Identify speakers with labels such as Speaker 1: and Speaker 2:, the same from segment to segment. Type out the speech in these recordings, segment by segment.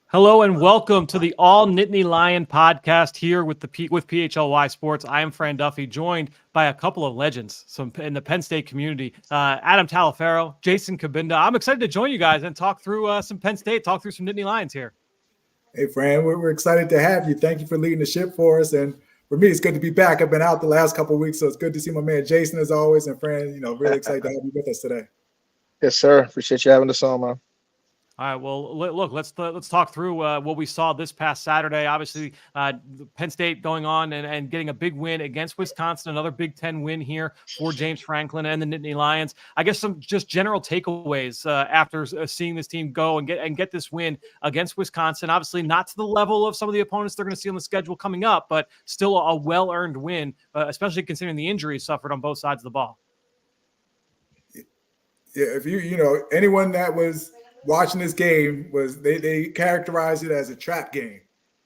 Speaker 1: Hello and welcome to the All Nittany Lion podcast here with PHLY Sports. I am Fran Duffy, joined by a couple of legends in the Penn State community, Adam Taliaferro, Jason Cabinda. I'm excited to join you guys and talk through some Penn State, talk through some Nittany Lions here.
Speaker 2: Hey, Fran, we're excited to have you. Thank you for leading the ship for us. And for me, it's good to be back. I've been out the last couple of weeks, so it's good to see my man Jason as always. And Fran, really excited to have you with us today.
Speaker 3: Yes, sir. Appreciate you having us on, man.
Speaker 1: All right. Well, look, let's talk through what we saw this past Saturday. Obviously, Penn State going on and getting a big win against Wisconsin, another Big Ten win here for James Franklin and the Nittany Lions. I guess some just general takeaways after seeing this team go and get this win against Wisconsin. Obviously, not to the level of some of the opponents they're going to see on the schedule coming up, but still a well-earned win, especially considering the injuries suffered on both sides of the ball.
Speaker 2: Yeah, if anyone that was watching this game was they characterized it as a trap game.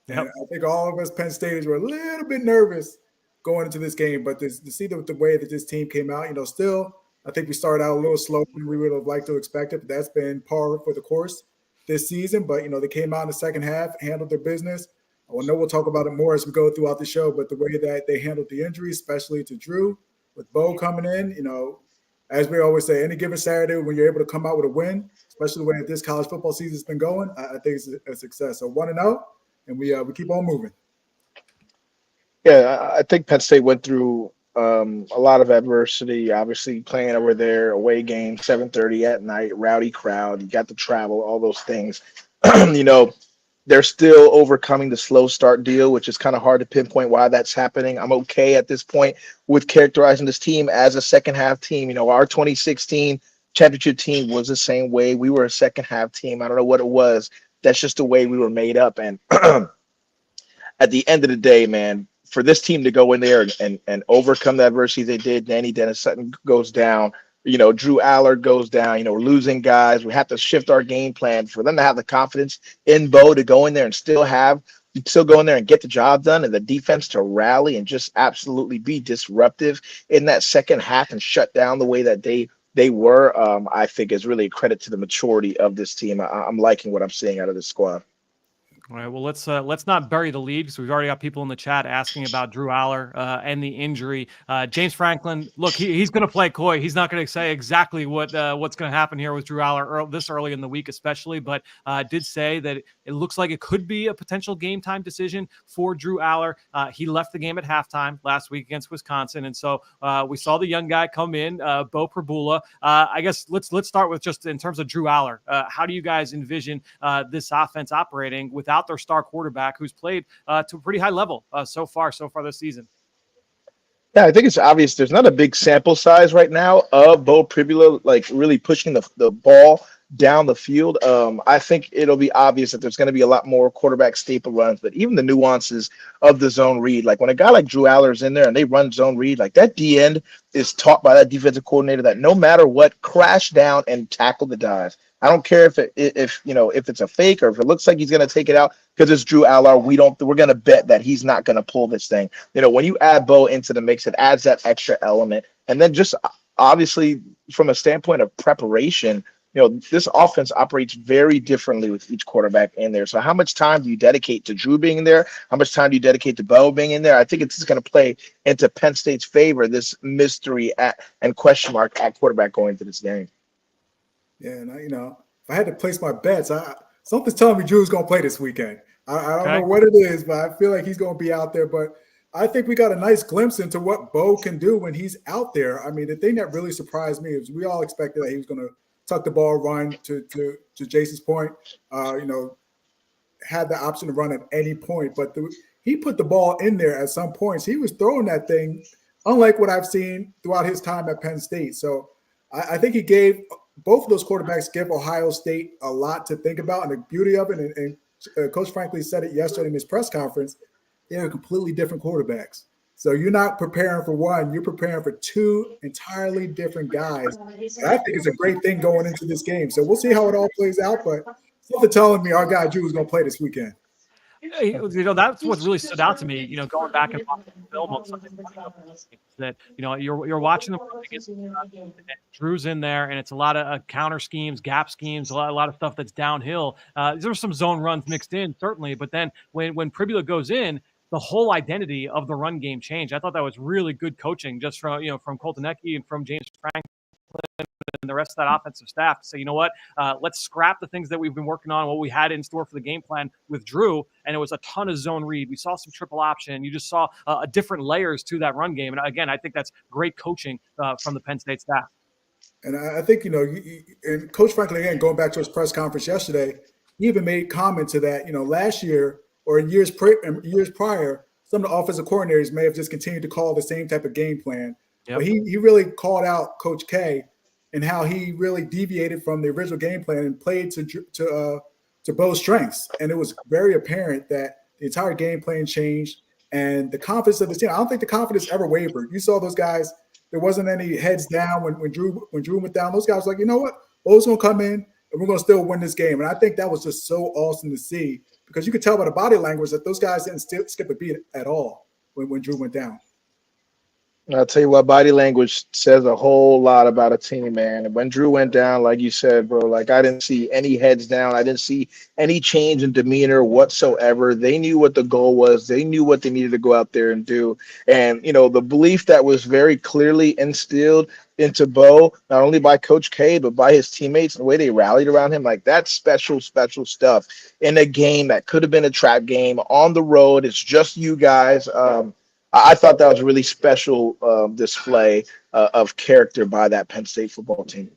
Speaker 2: And I think all of us Penn Staters were a little bit nervous going into this game, but to see the way that this team came out, still I think we started out a little slower than we would have liked to expect it, but that's been par for the course this season. But they came out in the second half, handled their business. I know we'll talk about it more as we go throughout the show, but the way that they handled the injuries, especially to Drew, with Bo coming in, as we always say, any given Saturday when you're able to come out with a win, especially the way that this college football season has been going, I think it's a success. So 1-0, and we keep on moving.
Speaker 3: Yeah, I think Penn State went through a lot of adversity. Obviously, playing over there, away game, 7:30 at night, rowdy crowd. You got to travel, all those things. They're still overcoming the slow start deal, which is kind of hard to pinpoint why that's happening. I'm okay at this point with characterizing this team as a second half team. Our 2016 championship team was the same way. We were a second half team. I don't know what it was. That's just the way we were made up. And at the end of the day, man, for this team to go in there and overcome the adversity they did, Danny Dennis Sutton goes down. Drew Allard goes down. We're losing guys. We have to shift our game plan for them to have the confidence in Bo to go in there and still go in there and get the job done, and the defense to rally and just absolutely be disruptive in that second half and shut down the way that they were. I think is really a credit to the maturity of this team. I'm liking what I'm seeing out of this squad.
Speaker 1: All right, well, let's not bury the lead because we've already got people in the chat asking about Drew Aller and the injury. James Franklin, look, he's going to play coy. He's not going to say exactly what's going to happen here with Drew Aller this early in the week, especially, but did say that it looks like it could be a potential game time decision for Drew Aller. He left the game at halftime last week against Wisconsin, and so we saw the young guy come in, Bo Prabula. I guess let's start with just in terms of Drew Aller. How do you guys envision this offense operating without their star quarterback, who's played to a pretty high level so far this season?
Speaker 3: Yeah, I think it's obvious there's not a big sample size right now of Bo Prabula really pushing the ball down the field. I think it'll be obvious that there's going to be a lot more quarterback staple runs, but even the nuances of the zone read, like when a guy like Drew Aller is in there and they run zone read, like that D end is taught by that defensive coordinator that no matter what, crash down and tackle the dive. I don't care if it's a fake or if it looks like he's going to take it out because it's Drew Aller. We're going to bet that he's not going to pull this thing. When you add Bo into the mix, it adds that extra element. And then just obviously from a standpoint of preparation, this offense operates very differently with each quarterback in there. So how much time do you dedicate to Drew being there? How much time do you dedicate to Bo being in there? I think it's just going to play into Penn State's favor, this mystery and question mark at quarterback going into this game.
Speaker 2: Yeah, and if I had to place my bets, something's telling me Drew's going to play this weekend. I don't know what it is, but I feel like he's going to be out there. But I think we got a nice glimpse into what Bo can do when he's out there. I mean, the thing that really surprised me is we all expected that he was going to tuck the ball, run to Jason's point, had the option to run at any point. But he put the ball in there at some points. He was throwing that thing, unlike what I've seen throughout his time at Penn State. So I think he gave – both of those quarterbacks give Ohio State a lot to think about. And the beauty of it, and Coach Franklin said it yesterday in his press conference, they're completely different quarterbacks. So you're not preparing for one, you're preparing for two entirely different guys. And I think it's a great thing going into this game. So we'll see how it all plays out, but something telling me our guy Drew is going to play this weekend.
Speaker 1: That's what really stood out to me. Going back and watching the film on Sunday morning, that you're watching them against Drew's in there, and it's a lot of counter schemes, gap schemes, a lot of stuff that's downhill. There's some zone runs mixed in, certainly, but then when Pribula goes in, the whole identity of the run game changed. I thought that was really good coaching, just from Colton Ecke and from James Franklin and the rest of that offensive staff to say, you know what, let's scrap the things that we've been working on, what we had in store for the game plan with Drew, and it was a ton of zone read. We saw some triple option. You just saw different layers to that run game. And again, I think that's great coaching from the Penn State staff.
Speaker 2: And I think, and Coach Franklin, again, going back to his press conference yesterday, he even made comment to that, last year or in years prior, some of the offensive coordinators may have just continued to call the same type of game plan. Yep. But he really called out Coach K and how he really deviated from the original game plan and played to Bo's strengths. And it was very apparent that the entire game plan changed and the confidence of the team. I don't think the confidence ever wavered. You saw those guys. There wasn't any heads down when Drew went down. Those guys were like, you know what? Bo's going to come in and we're going to still win this game. And I think that was just so awesome to see because you could tell by the body language that those guys didn't skip a beat at all when Drew went down.
Speaker 3: I'll tell you what, body language says a whole lot about a team, man. And when Drew went down, like you said, bro, like I didn't see any heads down. I didn't see any change in demeanor whatsoever. They knew what the goal was. They knew what they needed to go out there and do. And, the belief that was very clearly instilled into Bo, not only by Coach K, but by his teammates and the way they rallied around him, like that's special stuff in a game that could have been a trap game on the road. It's just you guys. I thought that was a really special display of character by that Penn State football team.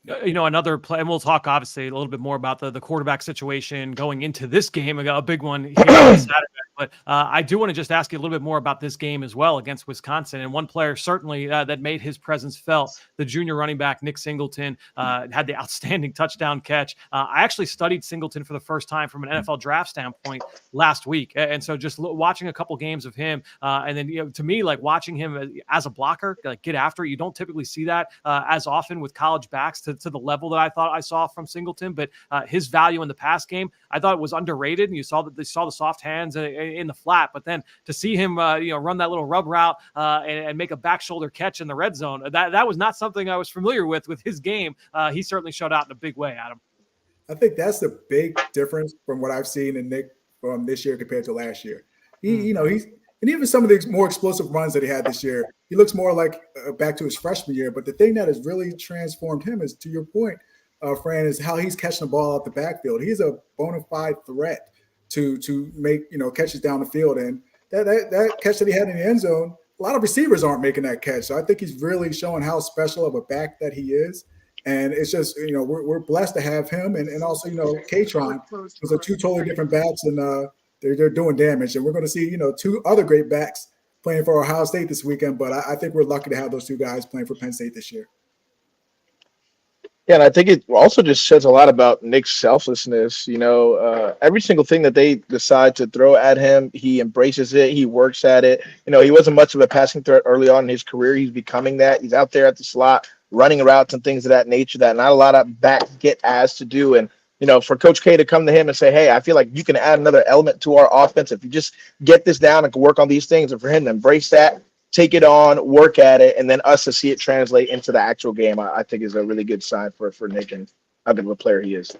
Speaker 1: Another play, and we'll talk obviously a little bit more about the quarterback situation going into this game, a big one here on Saturday. But I do want to just ask you a little bit more about this game as well against Wisconsin. And one player certainly that made his presence felt, the junior running back, Nick Singleton, had the outstanding touchdown catch. I actually studied Singleton for the first time from an NFL draft standpoint last week. And so just watching a couple games of him, and then, to me, like watching him as a blocker, like get after it, you don't typically see that as often with college backs to the level that I thought I saw from Singleton. But his value in the pass game, I thought it was underrated. And you saw that they saw the soft hands in the flat, but then to see him, run that little rub route and make a back shoulder catch in the red zone, that was not something I was familiar with his game. He certainly showed out in a big way, Adam.
Speaker 2: I think that's the big difference from what I've seen in Nick from this year compared to last year. He's and even some of the more explosive runs that he had this year, he looks more like back to his freshman year. But the thing that has really transformed him is, to your point, Fran, is how he's catching the ball out the backfield. He's a bona fide threat to make catches down the field, and that catch that he had in the end zone, a lot of receivers aren't making that catch. So I think he's really showing how special of a back that he is, and it's just we're blessed to have him, and also K-Tron. Those are two totally different backs, and they're doing damage, and we're going to see two other great backs playing for Ohio State this weekend. But I think we're lucky to have those two guys playing for Penn State this year.
Speaker 3: Yeah, and I think it also just says a lot about Nick's selflessness. Every single thing that they decide to throw at him, he embraces it. He works at it. He wasn't much of a passing threat early on in his career. He's becoming that. He's out there at the slot, running routes and things of that nature that not a lot of backs get asked to do. And, for Coach K to come to him and say, hey, I feel like you can add another element to our offense if you just get this down and can work on these things. And for him to embrace that, take it on, work at it, and then us to see it translate into the actual game, I think is a really good sign for Nick and how good of a player he is.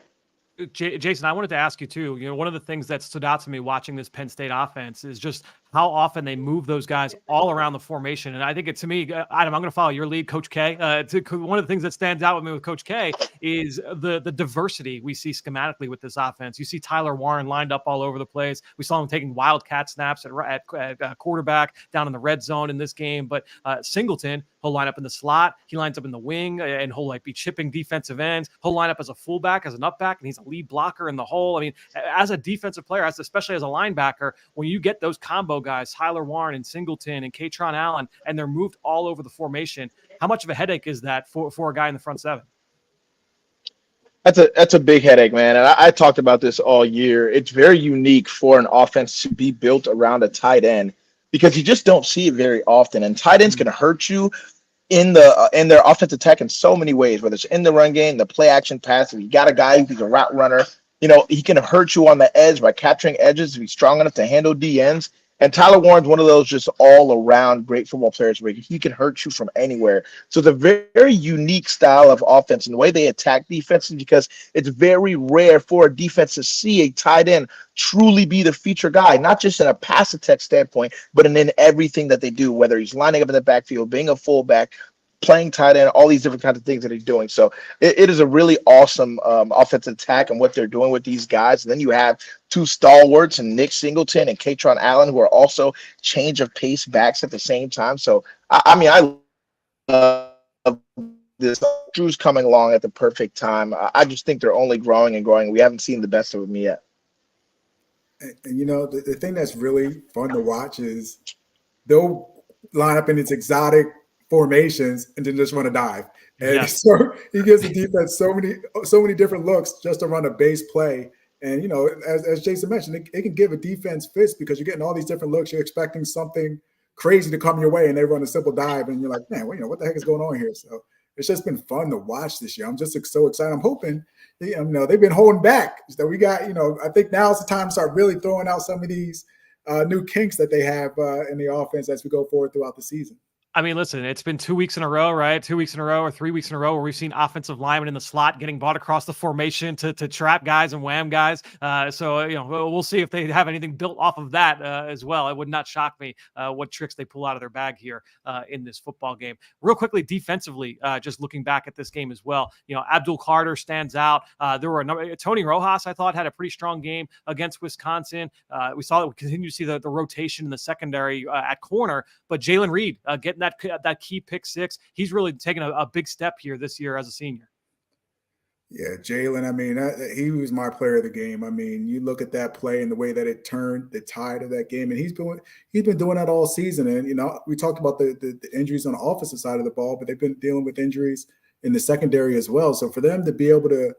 Speaker 1: Jason, I wanted to ask you too, one of the things that stood out to me watching this Penn State offense is just how often they move those guys all around the formation. And I think to me, Adam, I'm going to follow your lead, Coach K. One of the things that stands out with me with Coach K is the diversity we see schematically with this offense. You see Tyler Warren lined up all over the place. We saw him taking wildcat snaps at quarterback down in the red zone in this game. But Singleton, he'll line up in the slot. He lines up in the wing, and he'll be chipping defensive ends. He'll line up as a fullback, as an up back, and he's a lead blocker in the hole. I mean, as a defensive player, especially as a linebacker, when you get those combo guys, Tyler Warren and Singleton and K-Tron Allen, and they're moved all over the formation, how much of a headache is that for a guy in the front seven?
Speaker 3: That's a big headache, man. And I talked about this all year. It's very unique for an offense to be built around a tight end because you just don't see it very often. And tight ends can hurt you in their offensive attack in so many ways, whether it's in the run game, the play action pass. If you got a guy who's a route runner, He can hurt you on the edge by capturing edges if he's strong enough to handle DNs. And Tyler Warren's one of those just all around great football players where he can hurt you from anywhere. So it's a very, very unique style of offense, and the way they attack defenses, because it's very rare for a defense to see a tight end truly be the feature guy, not just in a pass attack standpoint, but in everything that they do, whether he's lining up in the backfield, being a fullback, playing tight end, all these different kinds of things that he's doing. So it is a really awesome offensive attack and what they're doing with these guys. And then you have two stalwarts and Nick Singleton and Katron Allen, who are also change of pace backs at the same time. So, I love this. Drew's coming along at the perfect time. I just think they're only growing and growing. We haven't seen the best of them yet.
Speaker 2: And the thing that's really fun to watch is they'll line up in these exotic formations and then just run a dive. And so he gives the defense so many different looks just to run a base play. And as Jason mentioned, it can give a defense fits because you're getting all these different looks. You're expecting something crazy to come your way, and they run a simple dive, and you're like, man, what the heck is going on here? So it's just been fun to watch this year. I'm just so excited. I'm hoping, they've been holding back. So we got, I think now's the time to start really throwing out some of these new kinks that they have in the offense as we go forward throughout the season.
Speaker 1: I mean, listen, it's been 2 weeks in a row, right? 2 weeks in a row or 3 weeks in a row where we've seen offensive linemen in the slot getting bought across the formation to trap guys and wham guys. So we'll see if they have anything built off of that as well. It would not shock me what tricks they pull out of their bag here in this football game. Real quickly, defensively, just looking back at this game as well, Abdul Carter stands out. There were a number. Tony Rojas, I thought, had a pretty strong game against Wisconsin. We saw that we continue to see the rotation in the secondary at corner, but Jalen Reed getting that key pick six. He's really taken a big step here this year as a senior.
Speaker 2: Yeah, Jalen, he was my player of the game. I mean, you look at that play and the way that it turned the tide of that game, and he's been doing that all season. And we talked about the injuries on the offensive side of the ball, but they've been dealing with injuries in the secondary as well. So for them to be able to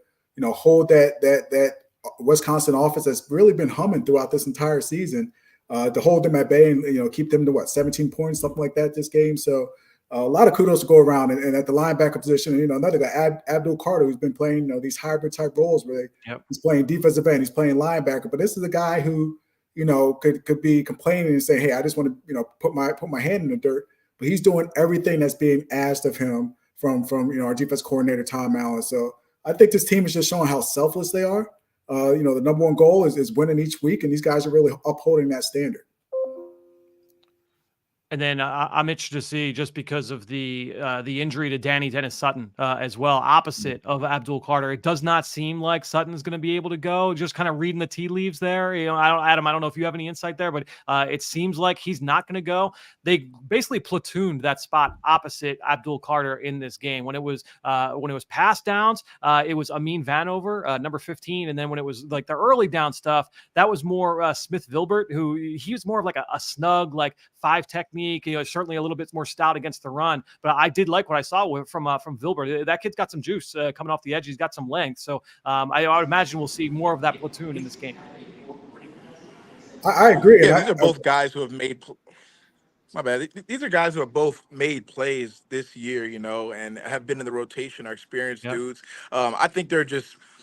Speaker 2: hold that Wisconsin offense that's really been humming throughout this entire season, to hold them at bay and keep them to 17 points, something like that this game. So a lot of kudos to go around. And at the linebacker position, another guy, Abdul Carter, who's been playing these hybrid type roles where he's playing defensive end, he's playing linebacker. But this is a guy who could be complaining and say, hey, I just want to put my hand in the dirt. But he's doing everything that's being asked of him from our defense coordinator Tom Allen. So I think this team is just showing how selfless they are. The number one goal is winning each week, and these guys are really upholding that standard.
Speaker 1: And then I'm interested to see, just because of the injury to Danny Dennis Sutton as well, opposite of Abdul Carter. It does not seem like Sutton is going to be able to go. Just kind of reading the tea leaves there. Adam, I don't know if you have any insight there, but it seems like he's not going to go. They basically platooned that spot opposite Abdul Carter in this game. When it was pass downs, it was Amin Vanover, number 15, and then when it was like the early down stuff, that was more Smith Vilbert, who he was more of like a snug, like 5 technique. Certainly a little bit more stout against the run, but I did like what I saw from Vilbert. That kid's got some juice coming off the edge. He's got some length, so I would imagine we'll see more of that platoon in this game.
Speaker 2: I agree.
Speaker 4: Yeah, these are both guys who have made. My bad. These are guys who have both made plays this year, and have been in the rotation, are experienced dudes.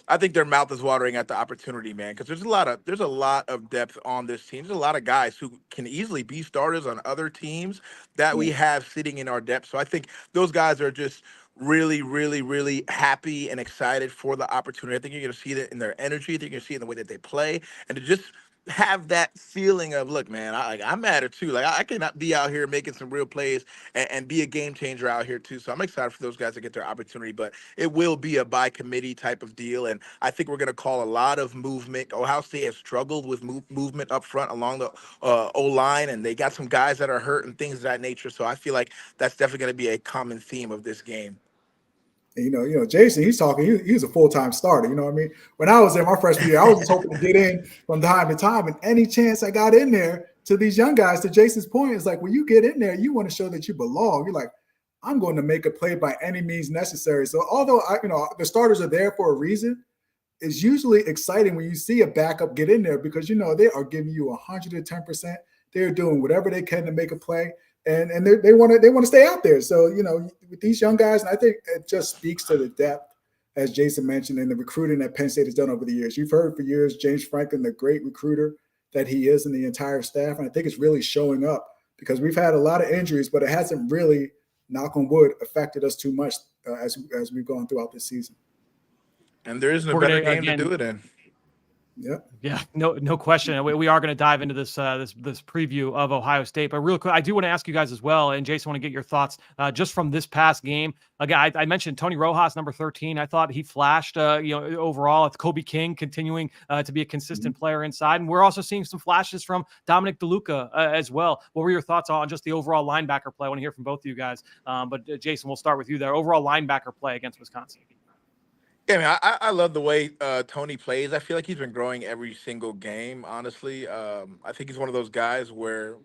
Speaker 4: I think their mouth is watering at the opportunity, man, because there's a lot of depth on this team. There's a lot of guys who can easily be starters on other teams that we have sitting in our depth. So I think those guys are just really, really, really happy and excited for the opportunity. I think you're going to see that in their energy. I think you're going to see it in the way that they play, and to just have that feeling of, look, man, I'm at it too. Like, I cannot be out here making some real plays and be a game changer out here too. So I'm excited for those guys to get their opportunity, but it will be a by committee type of deal. And I think we're going to call a lot of movement. Ohio State has struggled with movement up front along the O-line, and they got some guys that are hurt and things of that nature. So I feel like that's definitely going to be a common theme of this game.
Speaker 2: Jason, he's talking. He was a full-time starter. You know what I mean? When I was there my freshman year, I was just hoping to get in from time to time, and any chance I got in there, to these young guys, to Jason's point, is like, when you get in there, you want to show that you belong. You're like, I'm going to make a play by any means necessary. So although the starters are there for a reason, it's usually exciting when you see a backup get in there, because they are giving you 110%. They're doing whatever they can to make a play. And they want to stay out there. So with these young guys, and I think it just speaks to the depth as Jason mentioned, and the recruiting that Penn State has done over the years. You've heard for years James Franklin, the great recruiter that he is, and the entire staff, and I think it's really showing up because we've had a lot of injuries, but it hasn't really, knock on wood, affected us too much as we've gone throughout this season.
Speaker 4: And there isn't a better game to do it in.
Speaker 1: Yeah, no question. We are going to dive into this this preview of Ohio State, but real quick, I do want to ask you guys as well, and Jason, I want to get your thoughts just from this past game. Again, I mentioned Tony Rojas, number 13. I thought he flashed, overall. It's Kobe King continuing to be a consistent player inside, and we're also seeing some flashes from Dominic DeLuca as well. What were your thoughts on just the overall linebacker play? I want to hear from both of you guys. But Jason, we'll start with you there. Overall linebacker play against Wisconsin.
Speaker 4: Yeah, man, I love the way Tony plays. I feel like he's been growing every single game, honestly. I think he's one of those guys where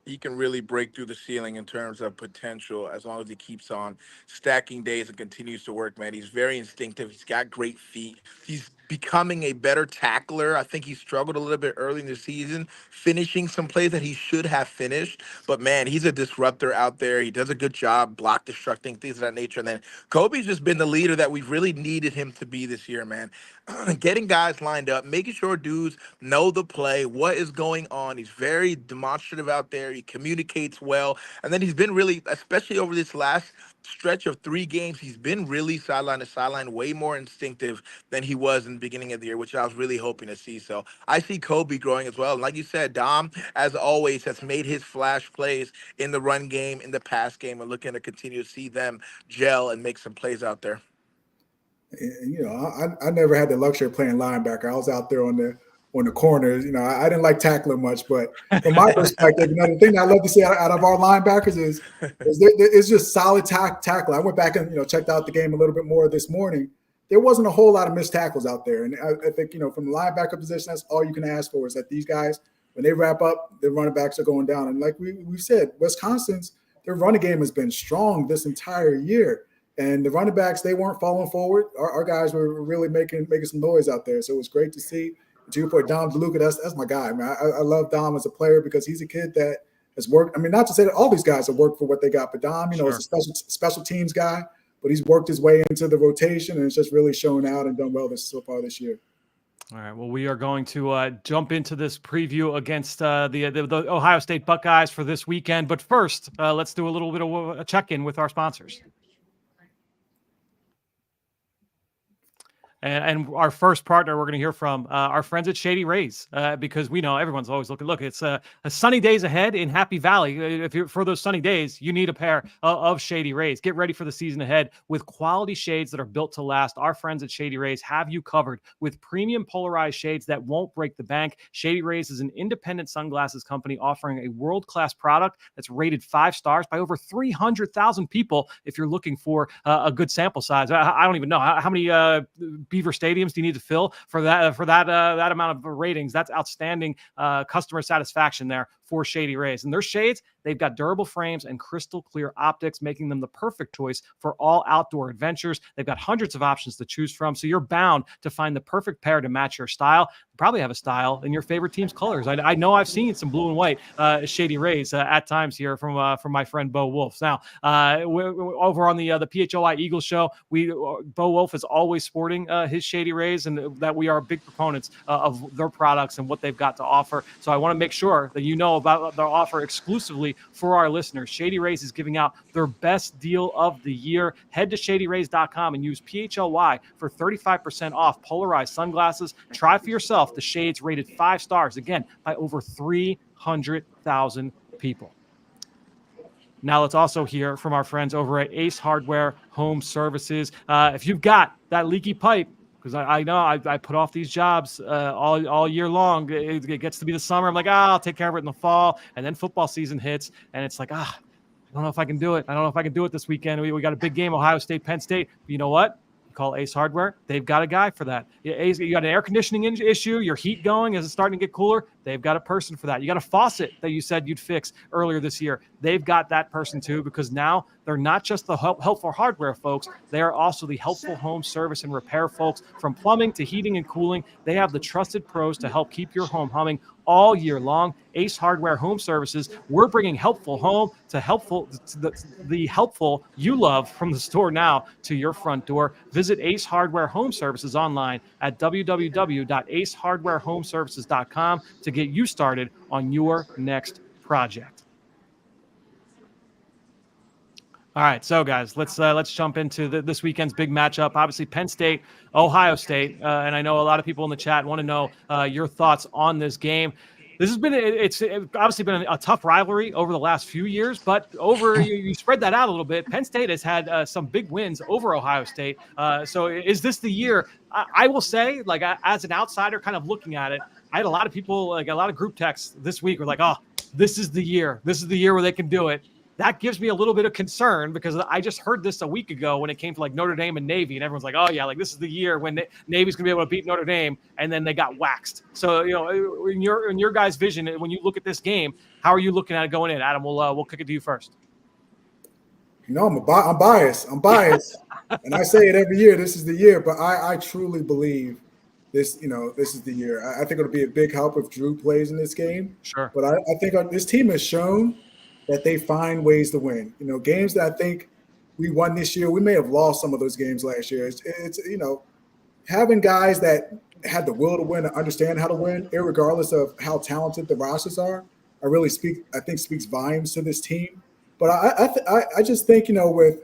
Speaker 4: he can really break through the ceiling in terms of potential as long as he keeps on stacking days and continues to work, man. He's very instinctive. He's got great feet. He's becoming a better tackler. I think he struggled a little bit early in the season, finishing some plays that he should have finished. But, man, he's a disruptor out there. He does a good job block destructing, things of that nature. And then Kobe's just been the leader that we've really needed him to be this year, man. Getting guys lined up, making sure dudes know the play, what is going on. He's very demonstrative out there. He communicates well. And then he's been really, especially over this last stretch of 3 games, he's been really sideline to sideline, way more instinctive than he was in the beginning of the year, which I was really hoping to see. So I see Kobe growing as well. And like you said, Dom, as always, has made his flash plays in the run game, in the pass game, and looking to continue to see them gel and make some plays out there.
Speaker 2: And, I never had the luxury of playing linebacker. I was out there on the corners. I didn't like tackling much, but from my perspective, the thing I love to see out of our linebackers is it's just solid tackle. I went back and checked out the game a little bit more this morning. There wasn't a whole lot of missed tackles out there, and I think from the linebacker position, that's all you can ask for is that these guys, when they wrap up, the running backs are going down. And like we said, Wisconsin's their running game has been strong this entire year. And the running backs, they weren't falling forward. Our guys were really making some noise out there. So it was great to see. To your point, Dom DeLuca, that's my guy, man. I love Dom as a player because he's a kid that has worked. I mean, not to say that all these guys have worked for what they got, but Dom, is a special teams guy, but he's worked his way into the rotation, and it's just really shown out and done well so far this year.
Speaker 1: All right. Well, we are going to jump into this preview against the Ohio State Buckeyes for this weekend. But first, let's do a little bit of a check-in with our sponsors. And our first partner we're going to hear from our friends at Shady Rays, because we know everyone's always looking. Look, it's a sunny days ahead in Happy Valley. For those sunny days, you need a pair of Shady Rays. Get ready for the season ahead with quality shades that are built to last. Our friends at Shady Rays have you covered with premium polarized shades that won't break the bank. Shady Rays is an independent sunglasses company offering a world-class product that's rated 5 stars by over 300,000 people. If you're looking for a good sample size, I don't even know how many Beaver stadiums do you need to fill for that amount of ratings. That's outstanding customer satisfaction there for Shady Rays. And their shades, they've got durable frames and crystal clear optics, making them the perfect choice for all outdoor adventures. They've got hundreds of options to choose from, so you're bound to find the perfect pair to match your style. You probably have a style in your favorite team's colors. I know I've seen some blue and white Shady Rays at times here from my friend Bo Wolf. Now, over on the PHLY Eagles show, Bo Wolf is always sporting his Shady Rays, and that we are big proponents of their products and what they've got to offer. So I want to make sure that you know about their offer exclusively for our listeners. Shady Rays is giving out their best deal of the year. Head to shadyrays.com and use PHLY for 35% off polarized sunglasses. Try for yourself the shades rated 5 stars, again, by over 300,000 people. Now let's also hear from our friends over at Ace Hardware Home Services. If you've got that leaky pipe, because I know I put off these jobs all year long. It gets to be the summer. I'm like, I'll take care of it in the fall. And then football season hits, and it's like, I don't know if I can do it. I don't know if I can do it this weekend. We got a big game, Ohio State, Penn State. But you know what? Call Ace Hardware. They've got a guy for that. You got an air conditioning issue, your heat going, is it starting to get cooler? They've got a person for that. You got a faucet that you said you'd fix earlier this year. They've got that person too, because now they're not just the helpful hardware folks. They are also the helpful home service and repair folks. From plumbing to heating and cooling, they have the trusted pros to help keep your home humming all year long. Ace Hardware Home Services, we're bringing helpful home to the helpful you love from the store now to your front door. Visit Ace Hardware Home Services online at www.acehardwarehomeservices.com to get you started on your next project. All right, so guys, let's jump into this weekend's big matchup. Obviously, Penn State, Ohio State, and I know a lot of people in the chat want to know your thoughts on this game. This has been it's obviously been a tough rivalry over the last few years, but you spread that out a little bit. Penn State has had some big wins over Ohio State. So is this the year? I will say, like as an outsider, kind of looking at it, I had a lot of people, like a lot of group texts this week were like, "Oh, this is the year. This is the year where they can do it." That gives me a little bit of concern because I just heard this a week ago when it came to like Notre Dame and Navy, and everyone's like, "Oh yeah, like this is the year when Navy's gonna be able to beat Notre Dame," and then they got waxed. So in your guys' vision, when you look at this game, how are you looking at it going in? Adam, we'll kick it to you first.
Speaker 2: I'm biased. I'm biased, and I say it every year. This is the year, but I truly believe this. This is the year. I think it'll be a big help if Drew plays in this game.
Speaker 1: Sure,
Speaker 2: but I think this team has shown that they find ways to win. Games that I think we won this year, we may have lost some of those games last year. It's having guys that had the will to win and understand how to win, irregardless of how talented the rosters are, I think speaks volumes to this team. But I just think, with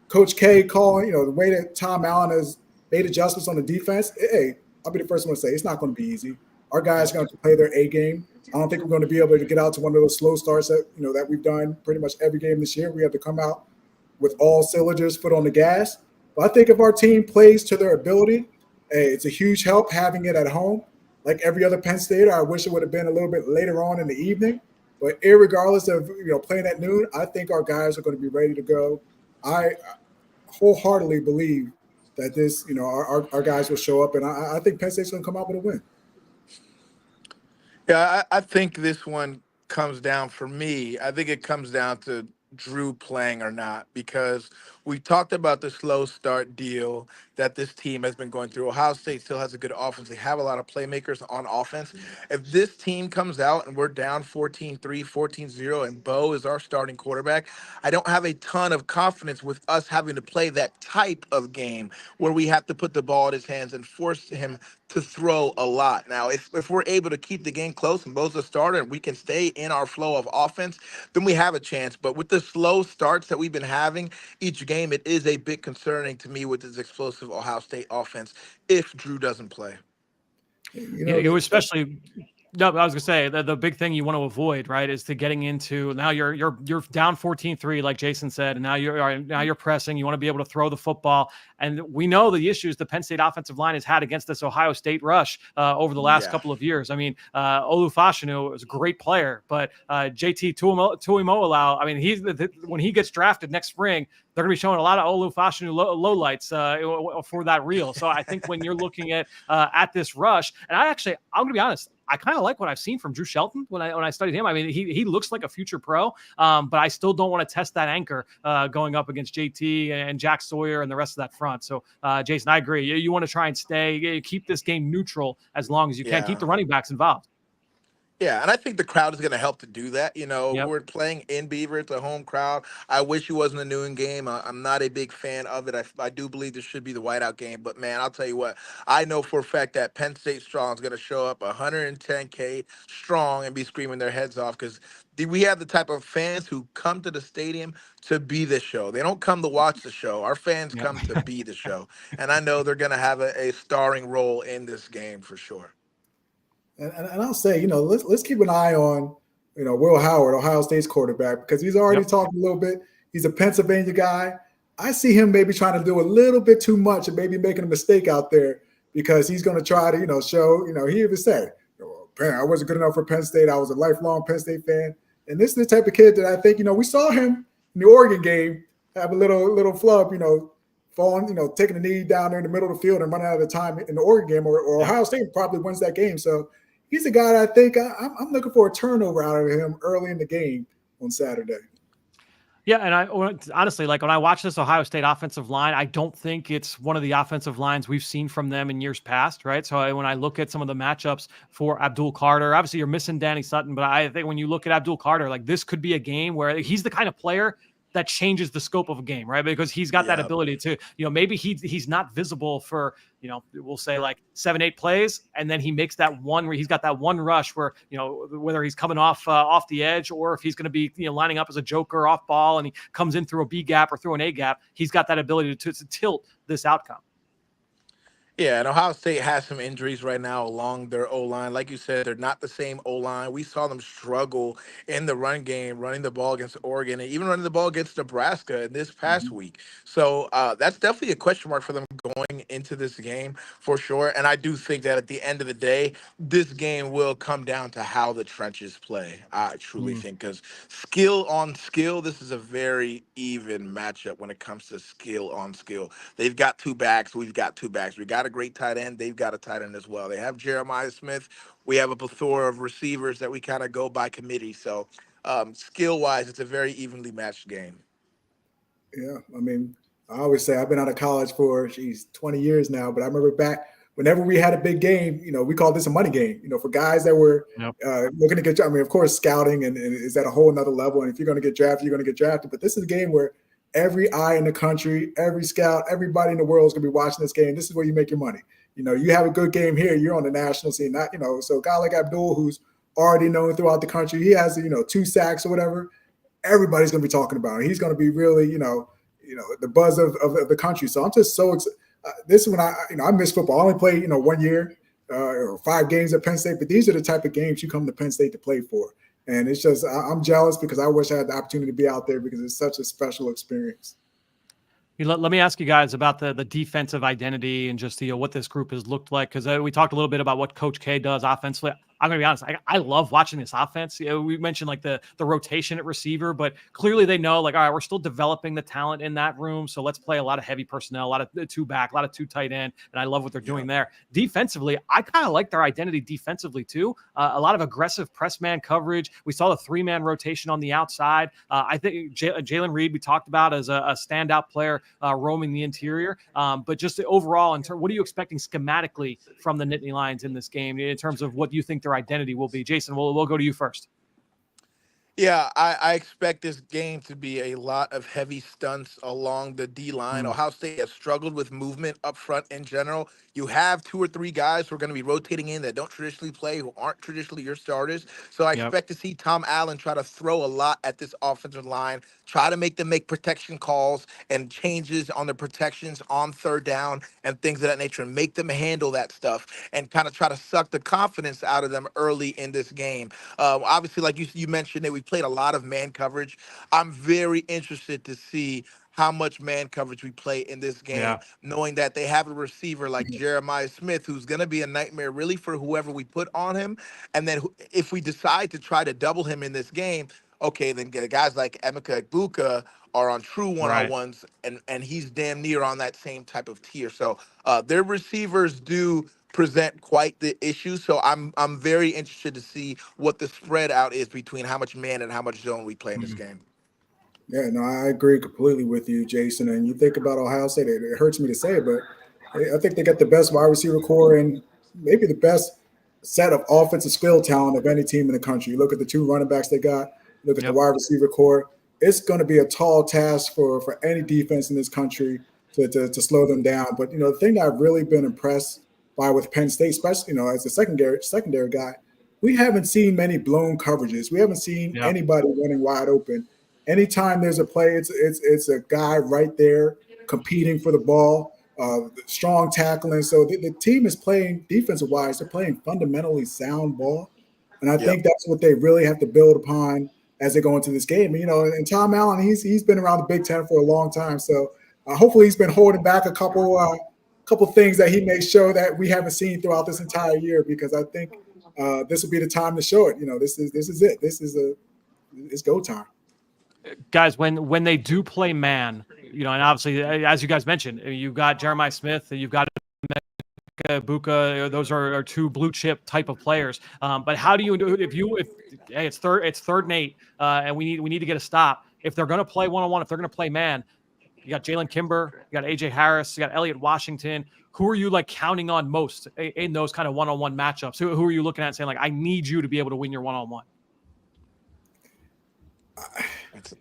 Speaker 2: Coach K calling, the way that Tom Allen has made adjustments on the defense, hey, I'll be the first one to say it's not going to be easy. Our guys are going to play their A game. I don't think we're going to be able to get out to one of those slow starts that that we've done pretty much every game this year. We have to come out with all cylinders, foot on the gas. But I think if our team plays to their ability, it's a huge help having it at home. Like every other Penn State, I wish it would have been a little bit later on in the evening. But irregardless of playing at noon, I think our guys are going to be ready to go. I wholeheartedly believe that this, our guys will show up, and I think Penn State's going to come out with a win.
Speaker 4: Yeah, I think this one comes down for me. I think it comes down to Drew playing or not, because we talked about the slow start deal that this team has been going through. Ohio State still has a good offense. They have a lot of playmakers on offense. If this team comes out and we're down 14-3, 14-0, and Bo is our starting quarterback, I don't have a ton of confidence with us having to play that type of game where we have to put the ball in his hands and force him to throw a lot. Now, if we're able to keep the game close and Bo's a starter and we can stay in our flow of offense, then we have a chance. But with the slow starts that we've been having each game, it is a bit concerning to me with this explosive Ohio State offense if Drew doesn't play.
Speaker 1: It was especially. No, I was gonna say the big thing you want to avoid, right, is to getting into now you're down 14-3, like Jason said, and now you're pressing. You want to be able to throw the football, and we know the issues the Penn State offensive line has had against this Ohio State rush over the last couple of years. I mean, Olufashinu is a great player, but JT Tuimoloau, I mean, when he gets drafted next spring, they're going to be showing a lot of Olufashinu lowlights for that reel. So I think when you're looking at this rush, and I'm going to be honest, I kind of like what I've seen from Drew Shelton when I studied him. I mean, he looks like a future pro, but I still don't want to test that anchor going up against JT and Jack Sawyer and the rest of that front. So, Jason, I agree. You want to try and keep this game neutral as long as you can. Keep the running backs involved.
Speaker 4: Yeah, and I think the crowd is going to help to do that. We're playing in Beaver. It's a home crowd. I wish it wasn't a noon game. I'm not a big fan of it. I do believe this should be the whiteout game. But, man, I'll tell you what. I know for a fact that Penn State Strong is going to show up 110K strong and be screaming their heads off because we have the type of fans who come to the stadium to be the show. They don't come to watch the show. Our fans come to be the show. And I know they're going to have a starring role in this game for sure.
Speaker 2: And I'll say, let's keep an eye on, Will Howard, Ohio State's quarterback, because he's already talked a little bit. He's a Pennsylvania guy. I see him maybe trying to do a little bit too much and maybe making a mistake out there because he's going to try to, show, he even said, I wasn't good enough for Penn State. I was a lifelong Penn State fan. And this is the type of kid that I think, we saw him in the Oregon game have a little flub, falling, taking a knee down there in the middle of the field and running out of time in the Oregon game, or Ohio State probably wins that game. So he's a guy that I think I'm looking for a turnover out of him early in the game on Saturday.
Speaker 1: Yeah, and honestly, like when I watch this Ohio State offensive line, I don't think it's one of the offensive lines we've seen from them in years past, right? So when I look at some of the matchups for Abdul Carter, obviously you're missing Danny Sutton, but I think when you look at Abdul Carter, like this could be a game where he's the kind of player that changes the scope of a game, right? Because he's got that ability to, maybe he's not visible for, we'll say like 7-8 plays, and then he makes that one where he's got that one rush where, whether he's coming off the edge or if he's going to be, lining up as a joker off ball and he comes in through a B gap or through an A gap, he's got that ability to tilt this outcome.
Speaker 4: Yeah, and Ohio State has some injuries right now along their O-line. Like you said, they're not the same O-line. We saw them struggle in the run game, running the ball against Oregon, and even running the ball against Nebraska in this past week. So that's definitely a question mark for them going into this game for sure. And I do think that at the end of the day, this game will come down to how the trenches play. I truly think, because skill on skill, this is a very even matchup when it comes to skill on skill. They've got two backs. We've got two backs. We got a great tight end. They've got a tight end as well. They have Jeremiah Smith. We have a plethora of receivers that we kind of go by committee. So skill-wise, it's a very evenly matched game.
Speaker 2: Yeah, I mean, I always say I've been out of college for 20 years now, but I remember back whenever we had a big game, we called this a money game. For guys that were looking to get. I mean, of course, scouting and is at a whole another level. And if you're going to get drafted, you're going to get drafted. But this is a game where every eye in the country, every scout, everybody in the world is going to be watching this game. This is where you make your money. You have a good game here, you're on the national scene. Not, so a guy like Abdul, who's already known throughout the country, he has 2 sacks or whatever. Everybody's going to be talking about it. He's going to be really, the buzz of the country. So I'm just so excited. This is when I miss football. I only played, 1 year or 5 games at Penn State, but these are the type of games you come to Penn State to play for. And it's just, I'm jealous because I wish I had the opportunity to be out there because it's such a special experience.
Speaker 1: Let me ask you guys about the defensive identity and just what this group has looked like, because we talked a little bit about what Coach K does offensively. I'm going to be honest. I love watching this offense. We mentioned like the rotation at receiver, but clearly they know like, all right, we're still developing the talent in that room. So let's play a lot of heavy personnel, a lot of 2 back, a lot of 2 tight end. And I love what they're doing there. Defensively, I kind of like their identity defensively too. A lot of aggressive press man coverage. We saw the 3-man rotation on the outside. I think Jalen Reed, we talked about as a standout player roaming the interior. But just overall, what are you expecting schematically from the Nittany Lions in this game in terms of what you think their identity will be? Jason, we'll go to you first.
Speaker 4: Yeah, I expect this game to be a lot of heavy stunts along the D-line. Ohio State has struggled with movement up front in general. You have 2 or 3 guys who are going to be rotating in that don't traditionally play, who aren't traditionally your starters. So I expect to see Tom Allen try to throw a lot at this offensive line, try to make them make protection calls and changes on the protections on 3rd down and things of that nature, and make them handle that stuff and kind of try to suck the confidence out of them early in this game. Obviously, like you mentioned, that we played a lot of man coverage. I'm very interested to see how much man coverage we play in this game, knowing that they have a receiver like Jeremiah Smith, who's going to be a nightmare really for whoever we put on him. And then if we decide to try to double him in this game, okay, then guys like Emeka Egbuka are on true one-on-ones, and he's damn near on that same type of tier. So their receivers do present quite the issue. So I'm very interested to see what the spread out is between how much man and how much zone we play in this game.
Speaker 2: Yeah, no, I agree completely with you, Jason. And you think about Ohio State, it hurts me to say it, but I think they got the best wide receiver core and maybe the best set of offensive skill talent of any team in the country. You look at the 2 running backs they got, look at the wide receiver core. It's going to be a tall task for any defense in this country to slow them down. But, the thing that I've really been impressed by with Penn State, especially, as a secondary guy, we haven't seen many blown coverages. We haven't seen anybody running wide open. Anytime there's a play, it's a guy right there competing for the ball, strong tackling. So the team is playing defensive-wise. They're playing fundamentally sound ball. And I think that's what they really have to build upon as they go into this game. And Tom Allen, he's been around the Big Ten for a long time. So hopefully he's been holding back a couple things that he may show that we haven't seen throughout this entire year, because I think this will be the time to show it. This is it. It's go time.
Speaker 1: Guys, when they do play man, and obviously, as you guys mentioned, you've got Jeremiah Smith, you've got Buka. Those are 2 blue chip type of players. But how do you do if it's third and 8, and we need to get a stop? if they're going to play one-on-one, if they're going to play man, you got Jalen Kimber, you got AJ Harris, you got Elliott Washington. Who are you like counting on most in those kind of one-on-one matchups? Who are you looking at and saying like, I need you to be able to win your one-on-one?